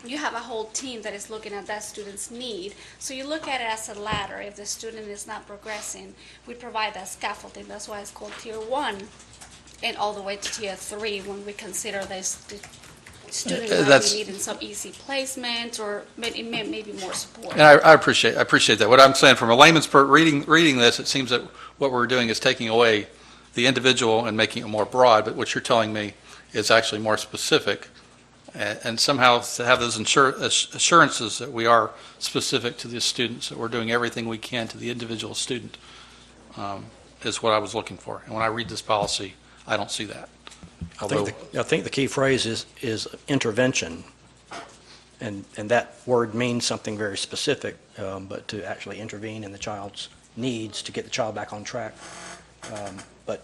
You have a whole team that is looking at that student's need. So you look at it as a ladder. If the student is not progressing, we provide that scaffolding. That's why it's called Tier 1 and all the way to Tier 3 when we consider this the student might be needing some easy placement or maybe more support. And I appreciate that. What I'm saying from a layman's reading this, it seems that what we're doing is taking away the individual and making it more broad, but what you're telling me is actually more specific. And somehow to have those assurances that we are specific to the students, that we're doing everything we can to the individual student is what I was looking for. And when I read this policy, I don't see that. I think the key phrase is intervention, and that word means something very specific, but to actually intervene in the child's needs to get the child back on track, but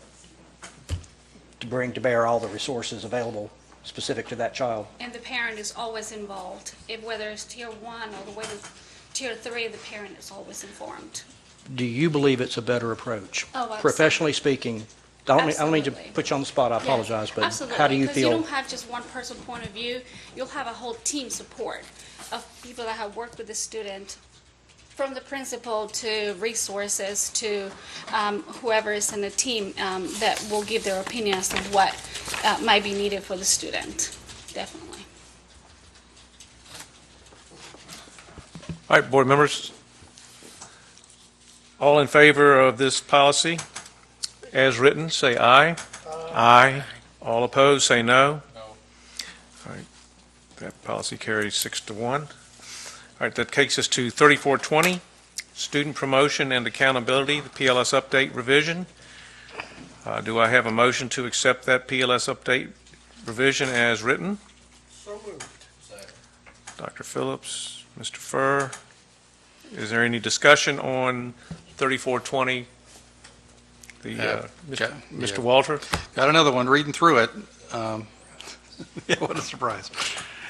to bring to bear all the resources available specific to that child. And the parent is always involved. Whether it's tier 1 or the way to tier 3, the parent is always informed. Do you believe it's a better approach? Oh, absolutely. Professionally speaking, I don't mean to Absolutely. put you on the spot, I apologize, but Absolutely, how do you because you feel? don't have just one person point of view. You'll have a whole team support of people that have worked with the student, from the principal to resources to whoever is in the team that will give their opinion as to what might be needed for the student. Definitely. All right, board members. All in favor of this policy as written, say aye. Aye. All opposed, say no. No. All right, that policy carries 6-1. All right, that takes us to 3420, Student Promotion and Accountability, the PLS Update Revision. Do I have a motion to accept that PLS Update revision as written? So moved. Dr. Phillips, Mr. Furr. Is there any discussion on 3420? Mr. Walter? Got another one, reading through it. Yeah, what a surprise.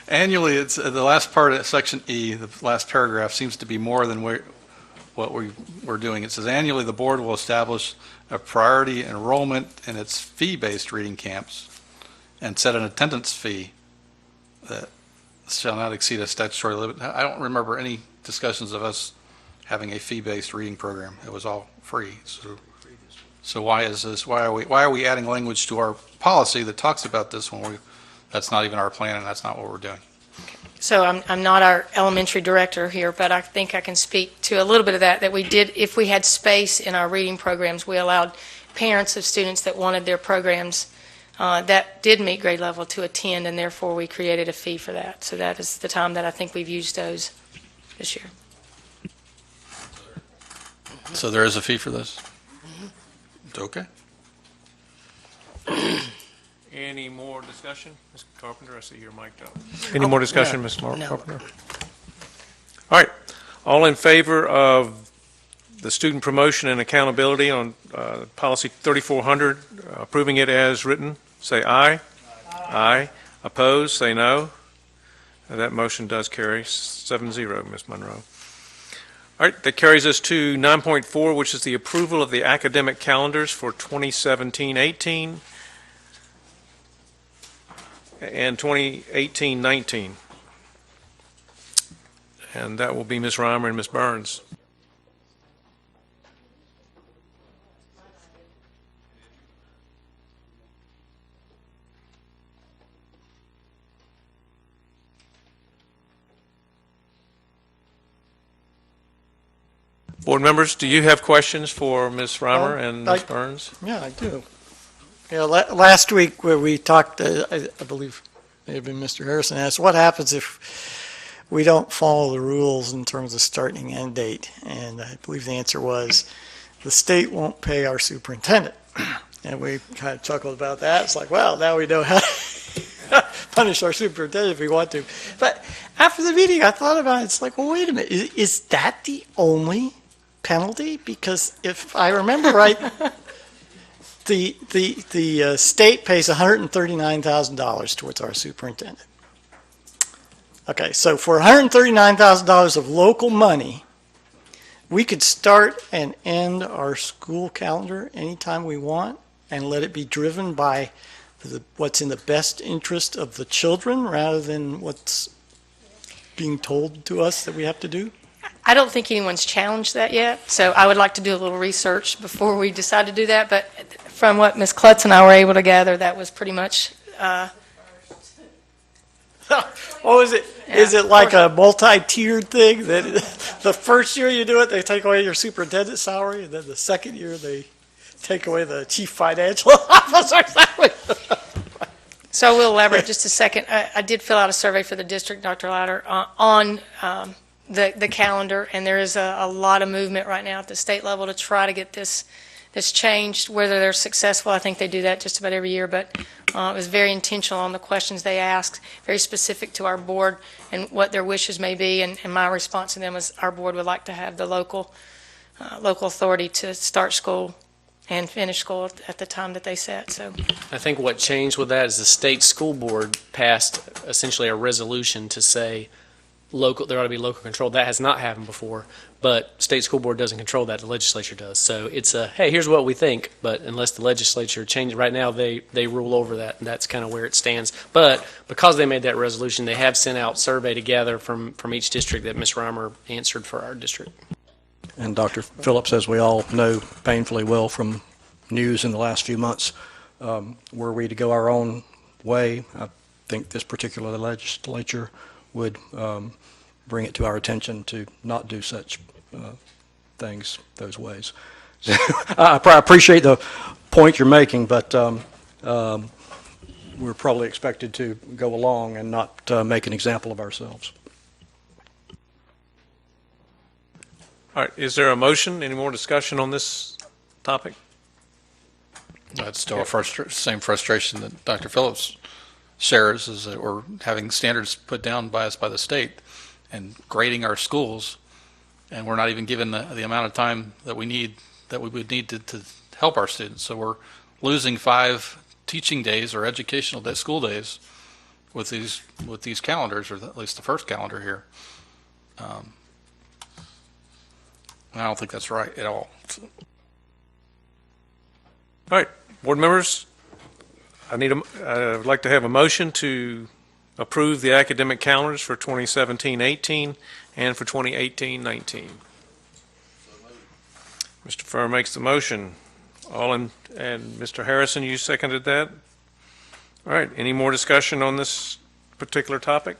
Annually, it's the last part of section E, the last paragraph, seems to be more than what we're doing. It says, annually, the board will establish a priority enrollment in its fee-based reading camps and set an attendance fee that shall not exceed a statutory limit. I don't remember any discussions of us having a fee-based reading program. It was all free. So why is this? Why are we adding language to our policy that talks about this when that's not even our plan and that's not what we're doing? So I'm not our elementary director here, but I think I can speak to a little bit of that we did, if we had space in our reading programs, we allowed parents of students that wanted their programs that did meet grade level to attend, and therefore we created a fee for that. So that is the time that I think we've used those this year. So there is a fee for this? Okay. Any more discussion? Mr. Carpenter, I see you're mic'd up. Any more discussion, Mr. Carpenter? All right. All in favor of the student promotion and accountability on policy 3400, approving it as written, say aye. Aye. Opposed, say no. And that motion does carry 7-0, Ms. Monroe. All right, that carries us to 9.4, which is the approval of the academic calendars for 2017-18 and 2018-19. And that will be Ms. Rhymer and Ms. Burns. Board members, do you have questions for Ms. Rhymer and Ms. Burns? Yeah, I do. Yeah, last week where we talked, I believe it may have been Mr. Harrison asked, what happens if we don't follow the rules in terms of starting and end date? And I believe the answer was the state won't pay our superintendent. And we kind of chuckled about that. It's like, well, now we know how to punish our superintendent if we want to. But after the meeting, I thought about it. It's like, well, wait a minute. Is that the only penalty? Because if I remember right, the state pays $139,000 towards our superintendent. Okay, so for $139,000 of local money, we could start and end our school calendar anytime we want and let it be driven by what's in the best interest of the children rather than what's being told to us that we have to do? I don't think anyone's challenged that yet, so I would like to do a little research before we decide to do that. But from what Ms. Klutz and I were able to gather, that was pretty much. What was it? Yeah, is it like a multi-tiered thing that the first year you do it, they take away your superintendent's salary, and then the second year they take away the chief financial officer's salary? So we'll elaborate just a second. I did fill out a survey for the district, Dr. Louder, on the calendar, and there is a lot of movement right now at the state level to try to get this that's changed. Whether they're successful, I think they do that just about every year, but it was very intentional on the questions they asked, very specific to our board and what their wishes may be, and my response to them was our board would like to have the local authority to start school and finish school at the time that they set. So I think what changed with that is the state school board passed essentially a resolution to say there ought to be local control. That has not happened before, but state school board doesn't control that. The legislature does. So it's hey, here's what we think, but unless the legislature changes, right now they rule over that, and that's kind of where it stands. But because they made that resolution, they have sent out survey to gather from each district that Ms. Rhymer answered for our district. And Dr. Phillips, as we all know painfully well from news in the last few months, were we to go our own way, I think this particular legislature would bring it to our attention to not do such things those ways. I appreciate the point you're making, but we're probably expected to go along and not make an example of ourselves. All right, is there a motion? Any more discussion on this topic? It's still same frustration that Dr. Phillips shares, is that we're having standards put down by us by the state and grading our schools, and we're not even given the amount of time that we would need to help our students. So we're losing 5 teaching days or educational school days with these calendars, or at least the first calendar here. I don't think that's right at all. All right, board members, I'd like to have a motion to approve the academic calendars for 2017-18 and for 2018-19. Mr. Furr makes the motion. And Mr. Harrison, you seconded that? All right, any more discussion on this particular topic?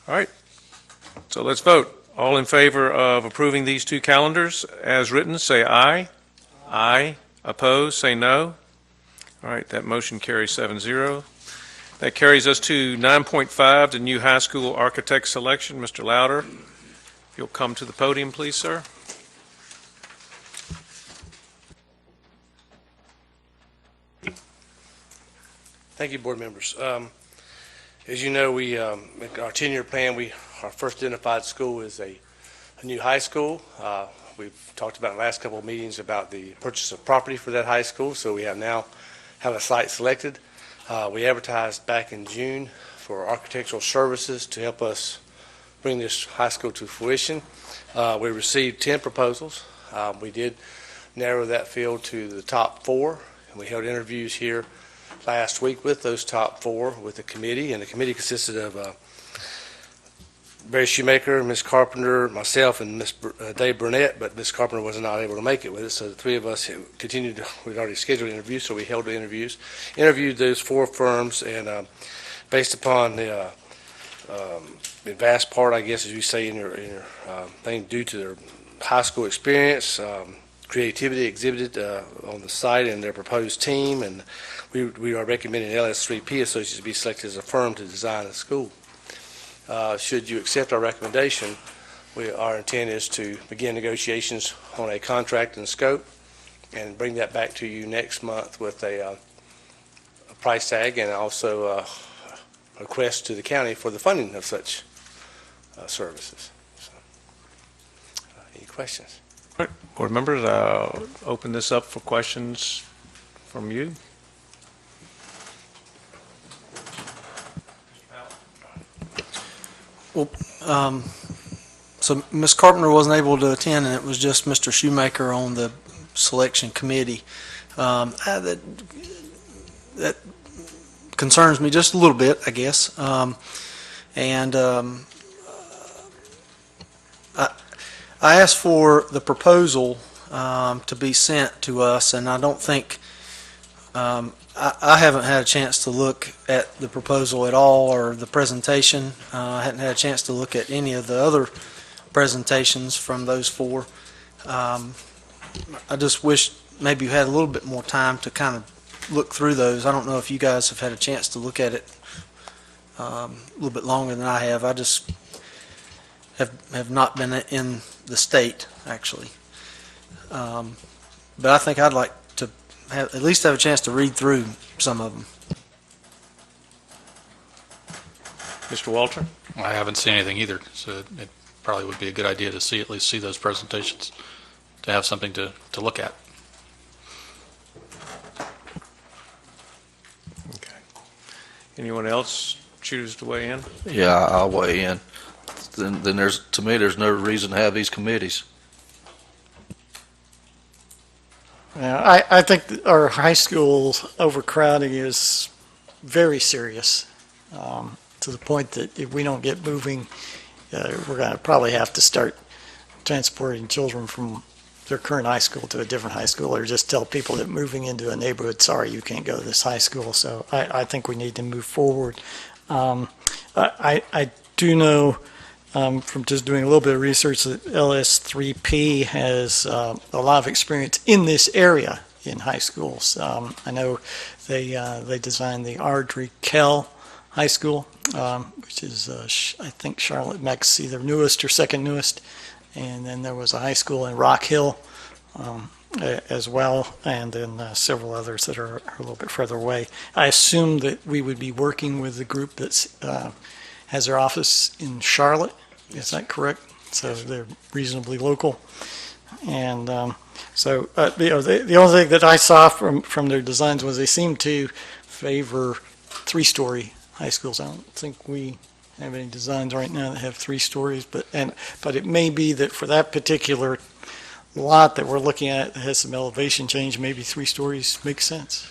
All right, so let's vote. All in favor of approving these 2 calendars as written, say aye. Aye. Opposed, say no. All right, that motion carries 7-0. That carries us to 9.5, the new high school architect selection. Mr. Louder, if you'll come to the podium, please, sir. Thank you, board members. As you know, we our 10-year plan, our first identified school is a new high school. We've talked about in the last couple of meetings about the purchase of property for that high school, so we have a site selected. We advertised back in June for architectural services to help us bring this high school to fruition. We received 10 proposals. We did narrow that field to the top 4, and we held interviews here last week with those top 4 with the committee, and the committee consisted of Barry Shoemaker, Ms. Carpenter, myself, and Ms. Dave Burnett, but Ms. Carpenter was not able to make it with us, so the 3 of us continued. We'd already scheduled interviews, so we held the interviews, interviewed those 4 firms, and based upon the vast part, I guess, as you say in your thing, due to their high school experience, creativity exhibited on the site and their proposed team, and we are recommending LS3P Associates to be selected as a firm to design the school. Should you accept our recommendation, our intent is to begin negotiations on a contract and scope and bring that back to you next month with a price tag and also a request to the county for the funding of such services. So, any questions? All right, board members, I'll open this up for questions from you. Well, so Ms. Carpenter wasn't able to attend, and it was just Mr. Shoemaker on the selection committee. That concerns me just a little bit, I guess. I asked for the proposal to be sent to us, and I don't think I haven't had a chance to look at the proposal at all or the presentation. I hadn't had a chance to look at any of the other presentations from those 4. I just wish maybe you had a little bit more time to kind of look through those. I don't know if you guys have had a chance to look at it a little bit longer than I have. I just have not been in the state, actually. but I think I'd like to at least have a chance to read through some of them. Mr. Walter? I haven't seen anything either, so it probably would be a good idea to at least see those presentations, to have something to look at. Okay. Anyone else choose to weigh in? Yeah, I'll weigh in. Then to me, there's no reason to have these committees. Yeah, I think that our high school overcrowding is very serious, to the point that if we don't get moving, we're going to probably have to start transporting children from their current high school to a different high school, or just tell people that moving into a neighborhood, sorry, you can't go to this high school. So I think we need to move forward. I do know from just doing a little bit of research that LS3P has a lot of experience in this area in high schools. I know they designed the Ardrey Kell High School, which is, I think, Charlotte Meck's either newest or second newest. And then there was a high school in Rock Hill as well, and then several others that are a little bit further away. I assume that we would be working with the group that has their office in Charlotte. Is that correct? So they're reasonably local. And the only thing that I saw from their designs was they seem to favor three-story high schools. I don't think we have any designs right now that have 3 stories, but it may be that for that particular lot that we're looking at that has some elevation change, maybe 3 stories makes sense.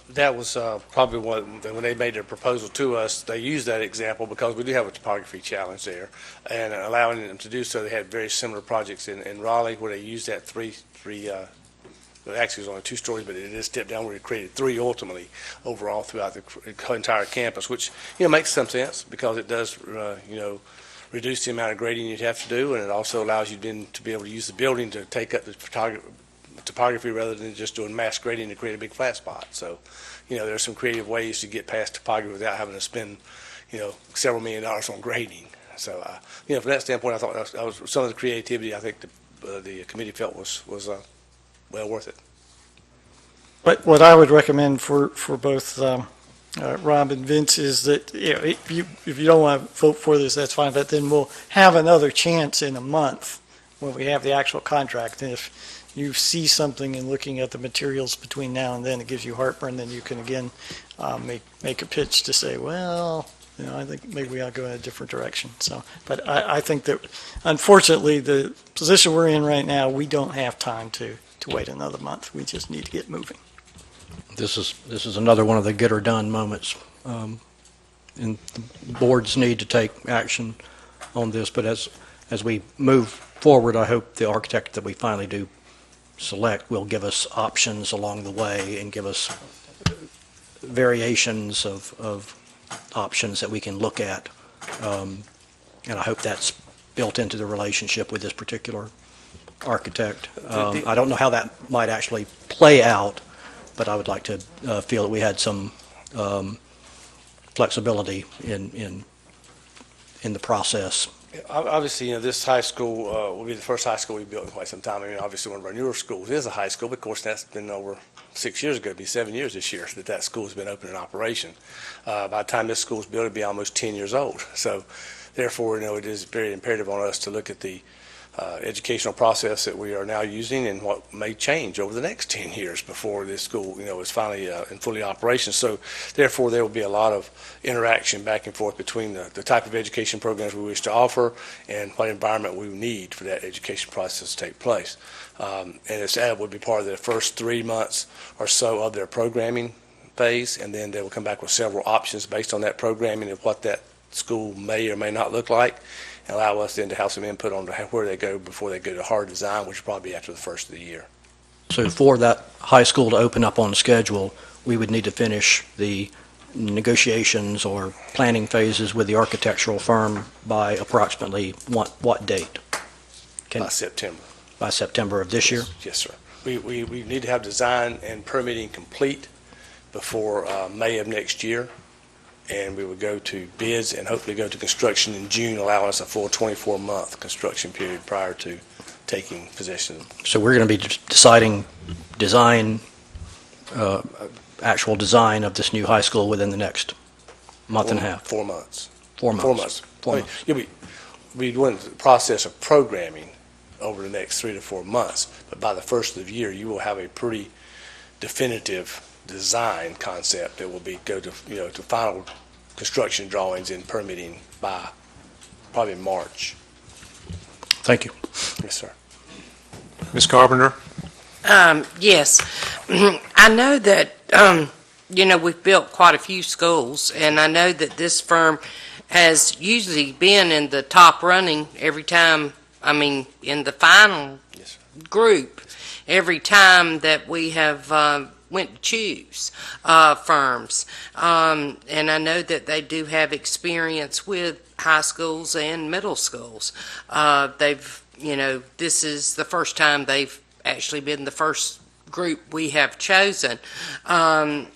That was probably when they made their proposal to us, they used that example because we do have a topography challenge there, and allowing them to do so, they had very similar projects in Raleigh where they used that actually it was only 2 stories, but it is stepped down where it created 3 ultimately overall throughout the entire campus, which makes some sense because it does reduce the amount of grading you'd have to do, and it also allows you then to be able to use the building to take up the topography rather than just doing mass grading to create a big flat spot. So, there's some creative ways to get past topography without having to spend, several $1 million on grading. So, from that standpoint, I thought that was some of the creativity I think the committee felt was well worth it. But what I would recommend for both Rob and Vince is that if you don't want to vote for this, that's fine. But then we'll have another chance in a month when we have the actual contract. And if you see something in looking at the materials between now and then, it gives you heartburn, then you can again make a pitch to say, well, I think maybe we ought to go in a different direction. So, but I think that unfortunately the position we're in right now, we don't have time to wait another month. We just need to get moving. This is another one of the get or done moments, and the boards need to take action on this. But as we move forward, I hope the architect that we finally do select will give us options along the way and give us variations of options that we can look at, and I hope that's built into the relationship with this particular architect. I don't know how that might actually play out, but I would like to feel that we had some flexibility in the process. Obviously, this high school will be the first high school we built in quite some time. I mean, obviously, one of our newer schools is a high school, but of course, that's been over 6 years ago. It'll be 7 years this year that school has been open in operation. By the time this school is built, it'll be almost 10 years old. So, therefore, it is very imperative on us to look at the educational process that we are now using and what may change over the next 10 years before this school, is finally in fully operation. So therefore, there will be a lot of interaction back and forth between the type of education programs we wish to offer and what environment we need for that education process to take place. And that would be part of the first 3 months or so of their programming phase, and then they will come back with several options based on that programming of what that school may or may not look like, and allow us then to have some input on where they go before they go to hard design, which will probably be after the first of the year. So for that high school to open up on schedule, we would need to finish the negotiations or planning phases with the architectural firm by approximately what date? By September. By September of this year? Yes, sir. We need to have design and permitting complete before May of next year. and we would go to bids and hopefully go to construction in June, allowing us a full 24-month construction period prior to taking possession. So we're going to be deciding design, actual design of this new high school within the next month and a half. 4 months. 4 months. 4 months. 4 I mean, months. we went through the process of programming over the next 3 to 4 months, but by the first of the year, you will have a pretty definitive design concept that will go to final construction drawings and permitting by probably March. Thank you. Yes, sir. Ms. Carpenter? Yes. I know that, we've built quite a few schools, and I know that this firm has usually been in the top running every time, in the final group, every time that we have went to choose firms. And I know that they do have experience with high schools and middle schools. This is the first time they've actually been the first group we have chosen. And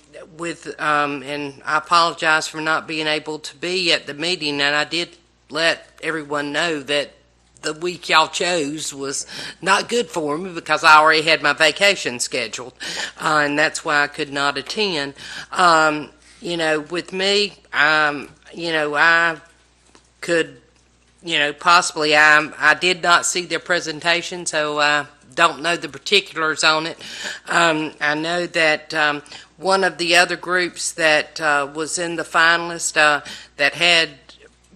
I apologize for not being able to be at the meeting, and I did let everyone know that the week y'all chose was not good for me because I already had my vacation scheduled, and that's why I could not attend. With me, I could, possibly, I did not see their presentation, so I don't know the particulars on it. I know that one of the other groups that was in the finalist that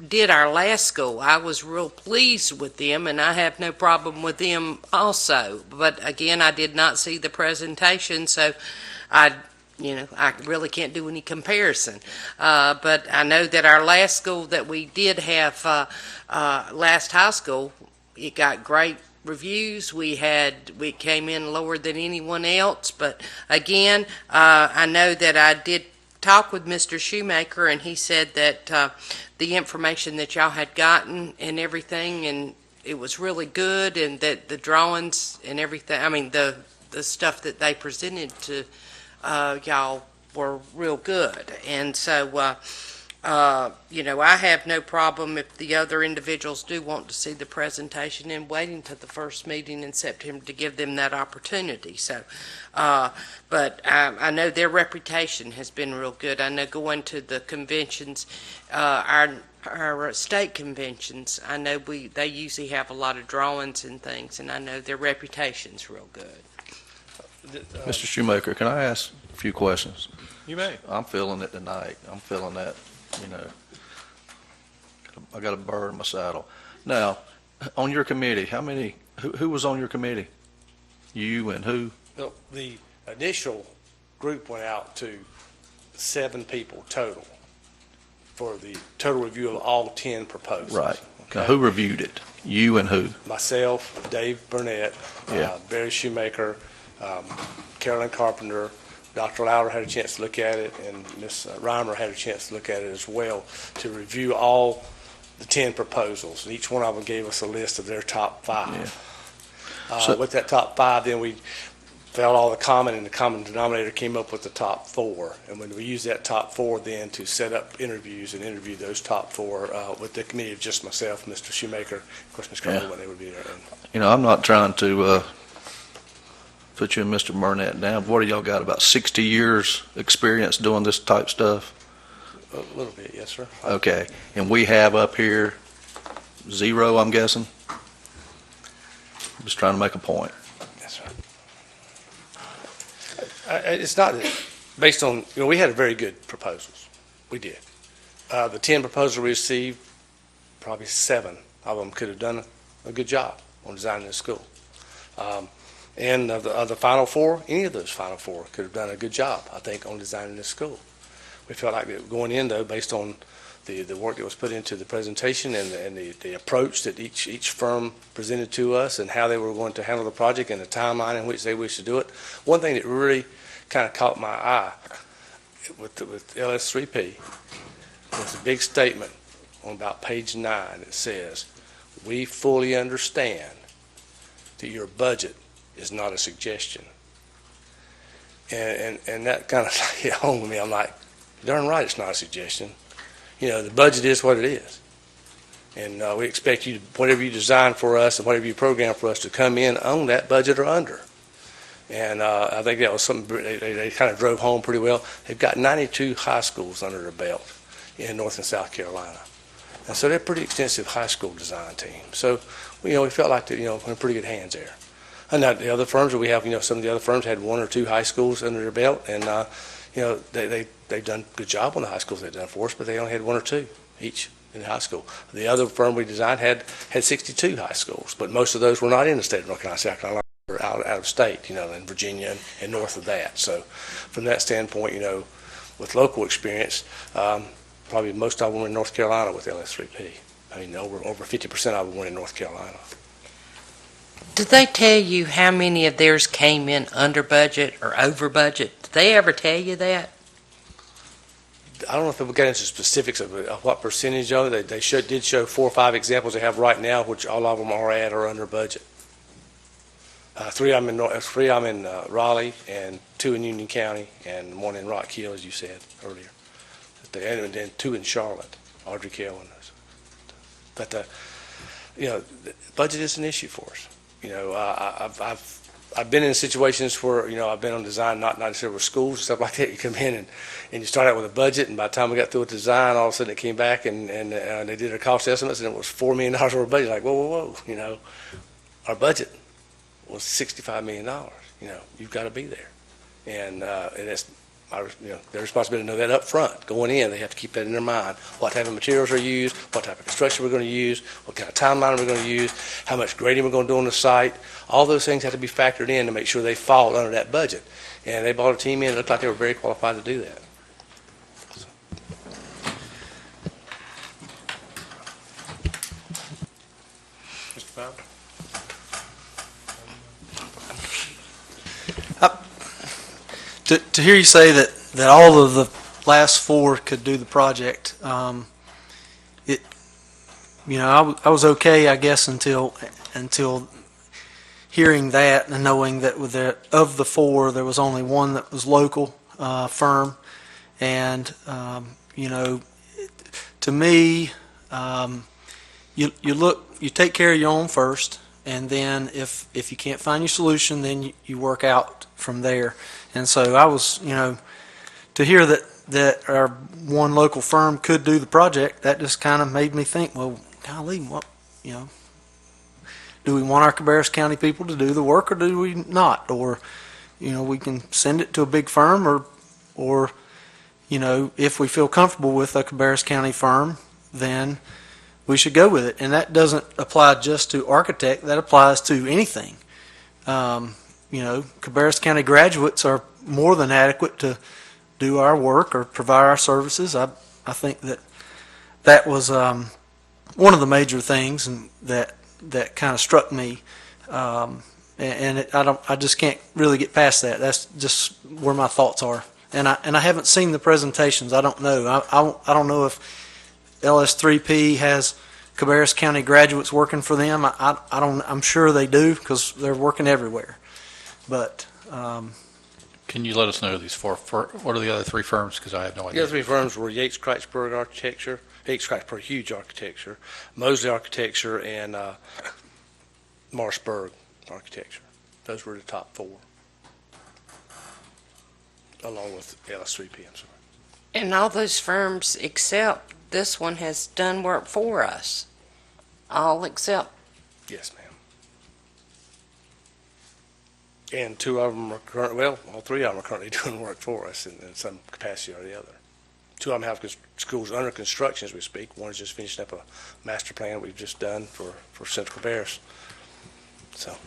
did our last school, I was real pleased with them, and I have no problem with them also. But again, I did not see the presentation, so I really can't do any comparison. But I know that our last school that we did have, last high school, it got great reviews. We came in lower than anyone else, but again, I know that I did talk with Mr. Shoemaker, and he said that the information that y'all had gotten and everything, and it was really good, and that the drawings and everything, the stuff that they presented to y'all were real good. And so, I have no problem if the other individuals do want to see the presentation and waiting to the first meeting in September to give them that opportunity. So, but I know their reputation has been real good. I know going to the conventions, our state conventions, I know they usually have a lot of drawings and things, and I know their reputation's real good. Mr. Shoemaker, can I ask a few questions? You may. I'm feeling it tonight. I'm feeling that, I got a burr in my saddle. Now, on your committee, who was on your committee? You and who? Well, the initial group went out to 7 people total for the total review of all 10 proposals. Right. Okay. Now, who reviewed it? You and who? Myself, Dave Burnett, Yeah. Barry Shoemaker, Carolyn Carpenter, Dr. Lauder had a chance to look at it, and Ms. Rhymer had a chance to look at it as well, to review all the 10 proposals. And each one of them gave us a list of their top 5. So- With that top 5, then we felt all the common, and the common denominator came up with the top 4. And when we used that top 4 then to set up interviews and interview those top 4 with the committee of just myself, Mr. Shoemaker, of course, Ms. Carter, when they would be there. And I'm not trying to put you and Mr. Burnett down. What do y'all got, about 60 years experience doing this type stuff? a little bit, yes, sir. Okay, and we have up here 0, I'm guessing? Just trying to make a point. Yes, sir. It's not based on, we had very good proposals. We did. The 10 proposals we received, probably 7 of them could have done a good job on designing this school. And of the final 4, any of those final 4 could have done a good job, I think, on designing this school. We felt like that going in, though, based on the work that was put into the presentation and the approach that each firm presented to us and how they were going to handle the project and the timeline in which they wished to do it. One thing that really kind of caught my eye with LS3P was a big statement on about page 9 that says, "We fully understand that your budget is not a suggestion." And that kind of hit home with me. I'm like, darn right it's not a suggestion. the budget is what it is. And we expect you, whatever you design for us and whatever you program for us, to come in on that budget or under. And I think that was something they kind of drove home pretty well. They've got 92 high schools under their belt in North and South Carolina. And so they're a pretty extensive high school design team. So, we felt like that, we're in pretty good hands there. And now the other firms that we have, some of the other firms had 1 or 2 high schools under their belt, and, they've done a good job on the high schools they've done for us, but they only had 1 or 2 each in high school. The other firm we designed had 62 high schools, but most of those were not in the state of North Carolina, South Carolina, or out of state, in Virginia and north of that. So from that standpoint, with local experience, probably most of them were in North Carolina with LS3P. I mean, over 50% of them were in North Carolina. Did they tell you how many of theirs came in under budget or over budget? Did they ever tell you that? I don't know if we got into specifics of what percentage of it. They did show 4 or 5 examples they have right now, which all of them are at or under budget. 3 of them in Raleigh, and 2 in Union County, and 1 in Rock Hill, as you said earlier. And then 2 in Charlotte, Audrey Kell and those. But the budget is an issue for us. I've been in situations where I've been on design, not necessarily with schools and stuff like that. You come in and you start out with a budget, and by the time we got through with design, all of a sudden it came back and they did their cost estimates, and it was $4 million over budget. Like, whoa, our budget was $65 million. You've got to be there, and it's their responsibility to know that up front. Going in, they have to keep that in their mind. What type of materials are used, what type of construction we're going to use, what kind of timeline we're going to use, how much grading we're going to do on the site. All those things have to be factored in to make sure they fall under that budget. And they brought a team in that looked like they were very qualified to do that. Mr. Powell? To hear you say that all of the last 4 could do the project, I was okay, I guess, until hearing that and knowing that of the 4, there was only 1 that was local firm, and to me, you take care of your own first, and then if you can't find your solution, then you work out from there. And so I was, to hear that our 1 local firm could do the project, that just kind of made me think, well, golly, what, do we want our Cabarrus County people to do the work, or do we not? Or, we can send it to a big firm, or if we feel comfortable with a Cabarrus County firm, then we should go with it. And that doesn't apply just to architect, that applies to anything. Cabarrus County graduates are more than adequate to do our work or provide our services. I think that was one of the major things, and that kind of struck me, I just can't really get past that. That's just where my thoughts are. And I haven't seen the presentations. I don't know. I don't know if LS3P has Cabarrus County graduates working for them. I'm sure they do, because they're working everywhere. But Can you let us know these 4? What are the other 3 firms? Because I have no idea. The other 3 firms were Yates Kreitzberg Architecture, Yates Kreitzberg Huge Architecture, Mosley Architecture, and Marshburg Architecture. Those were the top 4, along with LS3P. I'm sorry. And all those firms except this one has done work for us. All except. Yes, ma'am. And 2 of them are all 3 of them are currently doing work for us in some capacity or the other. 2 of them have schools under construction as we speak. 1 is just finishing up a master plan we've just done for Central Cabarrus. So.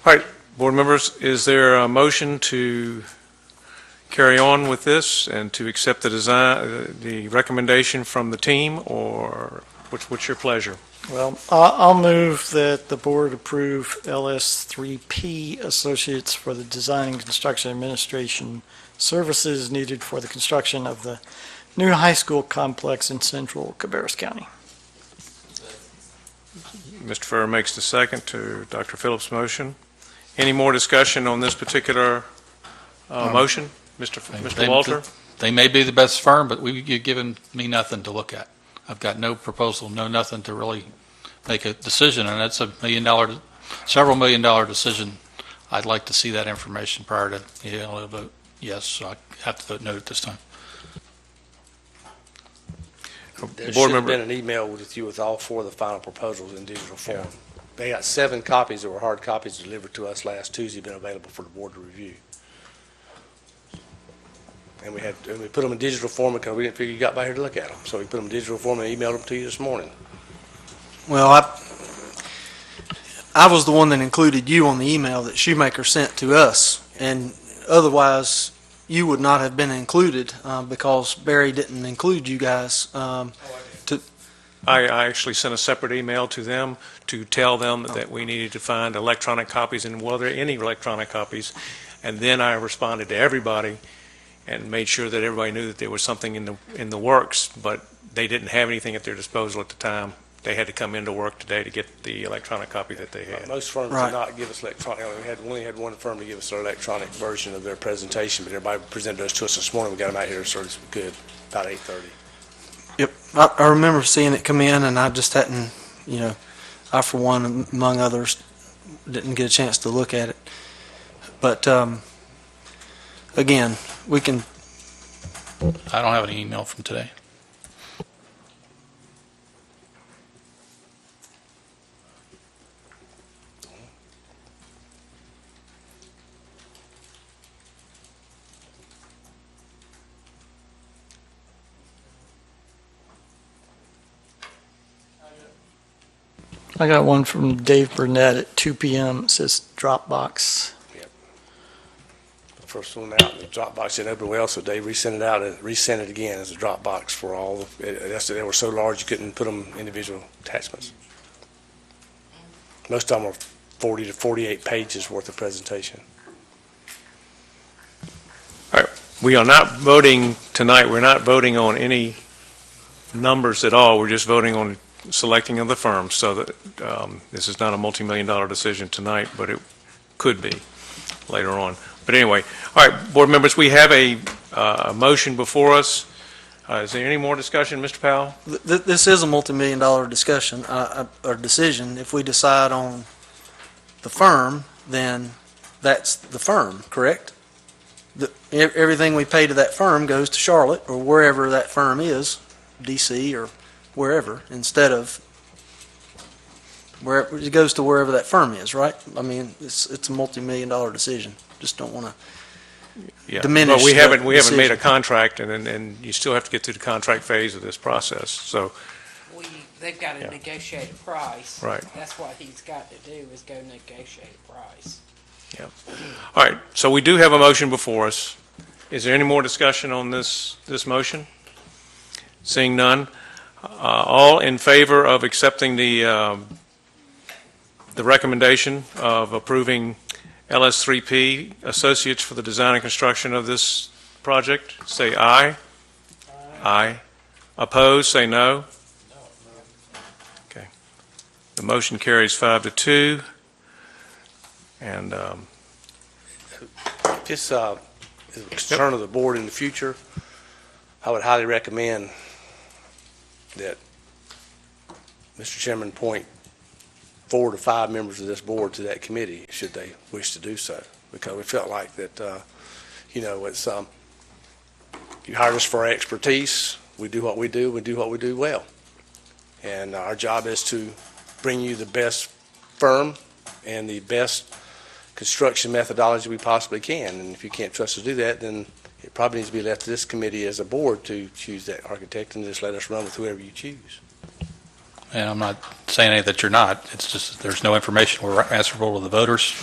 All right, board members, is there a motion to carry on with this and to accept the design, the recommendation from the team, or what's your pleasure? Well, I'll move that the board approve LS3P Associates for the design and construction administration services needed for the construction of the new high school complex in central Cabarrus County. Mr. Ferrer makes the second to Dr. Phillips' motion. Any more discussion on this particular motion? Mr. Walter? They may be the best firm, but you've given me nothing to look at. I've got no proposal, no nothing to really make a decision, and that's several million dollar decision. I'd like to see that information prior to being able to vote yes, so I have to vote no at this time. There Board should have member- been an email with you with all four of the final proposals in digital form. They got 7 copies that were hard copies delivered to us last Tuesday, been available for the board to review. And we put them in digital form because we didn't figure you got by here to look at them. So we put them in digital form and emailed them to you this morning. Well, I was the one that included you on the email that Shoemaker sent to us, and otherwise you would not have been included because Barry didn't include you guys. I actually sent a separate email to them to tell them that we needed to find electronic copies, and were there any electronic copies? And then I responded to everybody and made sure that everybody knew that there was something in the works, but they didn't have anything at their disposal at the time. They had to come into work today to get the electronic copy that they had. Most firms Right. did not give us electronic. We only had one firm to give us their electronic version of their presentation, but everybody presented those to us this morning. We got them out here, so it's good, about 8:30. Yep, I remember seeing it come in, and I just hadn't, I for one, among others, didn't get a chance to look at it. But again, we can. I don't have any email from today. I got one from Dave Burnett at 2 p.m. It says Dropbox. The first one out, the Dropbox didn't open well, so they resent it out and resent it again as a Dropbox for all. They were so large you couldn't put them individual attachments. Most of them are 40 to 48 pages worth of presentation. All right, we are not voting tonight. We're not voting on any numbers at all. We're just voting on selecting of the firms, so that this is not a multi-million-dollar decision tonight, but it could be later on. But anyway, all right, board members, we have a motion before us. Is there any more discussion, Mr. Powell? This is a multi-million-dollar discussion or decision. If we decide on the firm, then that's the firm, correct? Everything we pay to that firm goes to Charlotte or wherever that firm is, DC or wherever, instead of where it goes to wherever that firm is, right? I mean, it's a multi-million-dollar decision. Just don't want to diminish. But we haven't made a decision. contract, and you still have to get through the contract phase of this process. So, They've got to negotiate a price. Right. That's what he's got to do, is go negotiate a price. all right. So we do have a motion before us. Is there any more discussion on this motion? Seeing none. All in favor of accepting the recommendation of approving LS3P Associates for the design and construction of this project, say aye. Aye. Opposed, say no. Okay. The motion carries 5-2. And If this is a concern of the board in the future, I would highly recommend that Mr. Chairman appoint 4 to 5 members of this board to that committee, should they wish to do so, because we felt like that, it's you hired us for our expertise. We do what we do. We do what we do well, and our job is to bring you the best firm and the best construction methodology we possibly can. And if you can't trust us to do that, then it probably needs to be left to this committee as a board to choose that architect and just let us run with whoever you choose. And I'm not saying that you're not. It's just there's no information. We're answerable to the voters,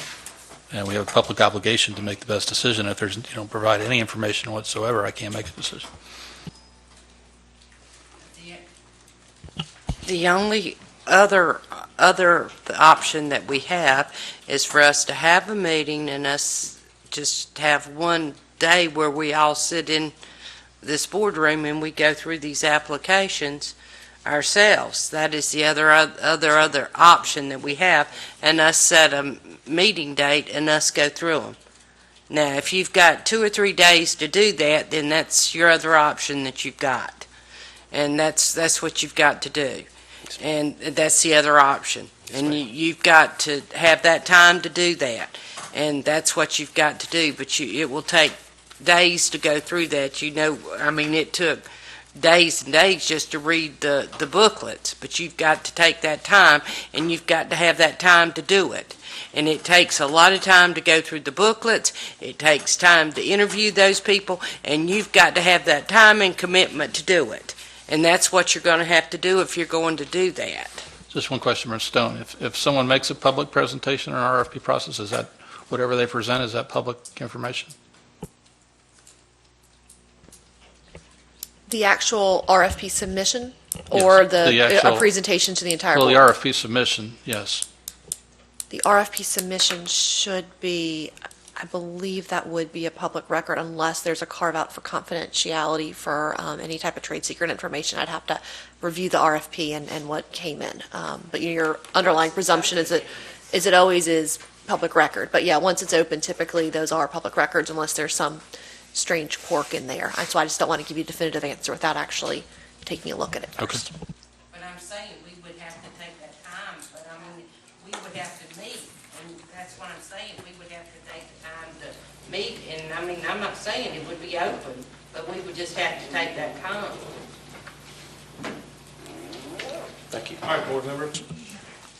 and we have a public obligation to make the best decision. If you don't provide any information whatsoever, I can't make a decision. The only other option that we have is for us to have a meeting and us just have one day where we all sit in this boardroom and we go through these applications ourselves. That is the other option that we have, and us set a meeting date and us go through them. Now, if you've got 2 or 3 days to do that, then that's your other option that you've got. And that's what you've got to do. And that's the other option. And you've got to have that time to do that. And that's what you've got to do. But it will take days to go through that. It took days and days just to read the booklets. But you've got to take that time, and you've got to have that time to do it. And it takes a lot of time to go through the booklets. It takes time to interview those people, and you've got to have that time and commitment to do it. And that's what you're going to have to do if you're going to do that. Just one question, Mr. Stone. If someone makes a public presentation in our RFP process, is that, whatever they present, is that public information? The actual RFP submission or a presentation to the entire Well, board? the RFP submission, yes. The RFP submission should be, I believe that would be a public record unless there's a carve-out for confidentiality for any type of trade secret information. I'd have to review the RFP and what came in. But your underlying presumption is it always is public record. But yeah, once it's open, typically those are public records unless there's some strange quirk in there. So I just don't want to give you a definitive answer without actually taking a look at it first. Okay. But I'm saying we would have to take that time, but we would have to meet, and that's what I'm saying, we would have to take the time to meet, and I'm not saying it would be open, but we would just have to take that time. Thank you. All right, board members.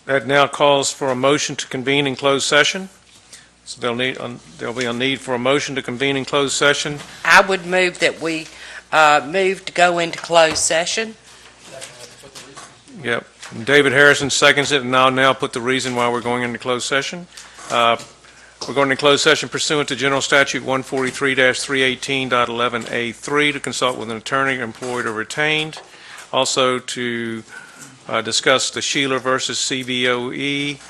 That now calls for a motion to convene in closed session. So there'll be a need for a motion to convene in closed session. I would move that we move to go into closed session. Yep. And David Harrison seconds it, and I'll now put the reason why we're going into closed session. We're going into closed session pursuant to General Statute 143-318.11A3 to consult with an attorney employed or retained. Also to discuss the Sheeler versus CBOE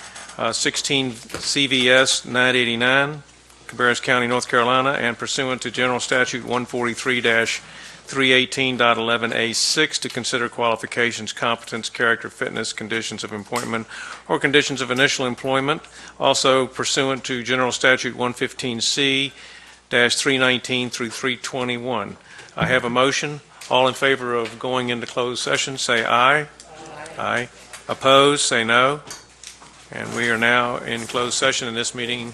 16 CVS 989, Cabarrus County, North Carolina, and pursuant to General Statute 143-318.11A6 to consider qualifications, competence, character, fitness, conditions of appointment, or conditions of initial employment. Also pursuant to General Statute 115C-319 through 321. I have a motion. All in favor of going into closed session, say aye. Aye. Opposed, say no. And we are now in closed session, and this meeting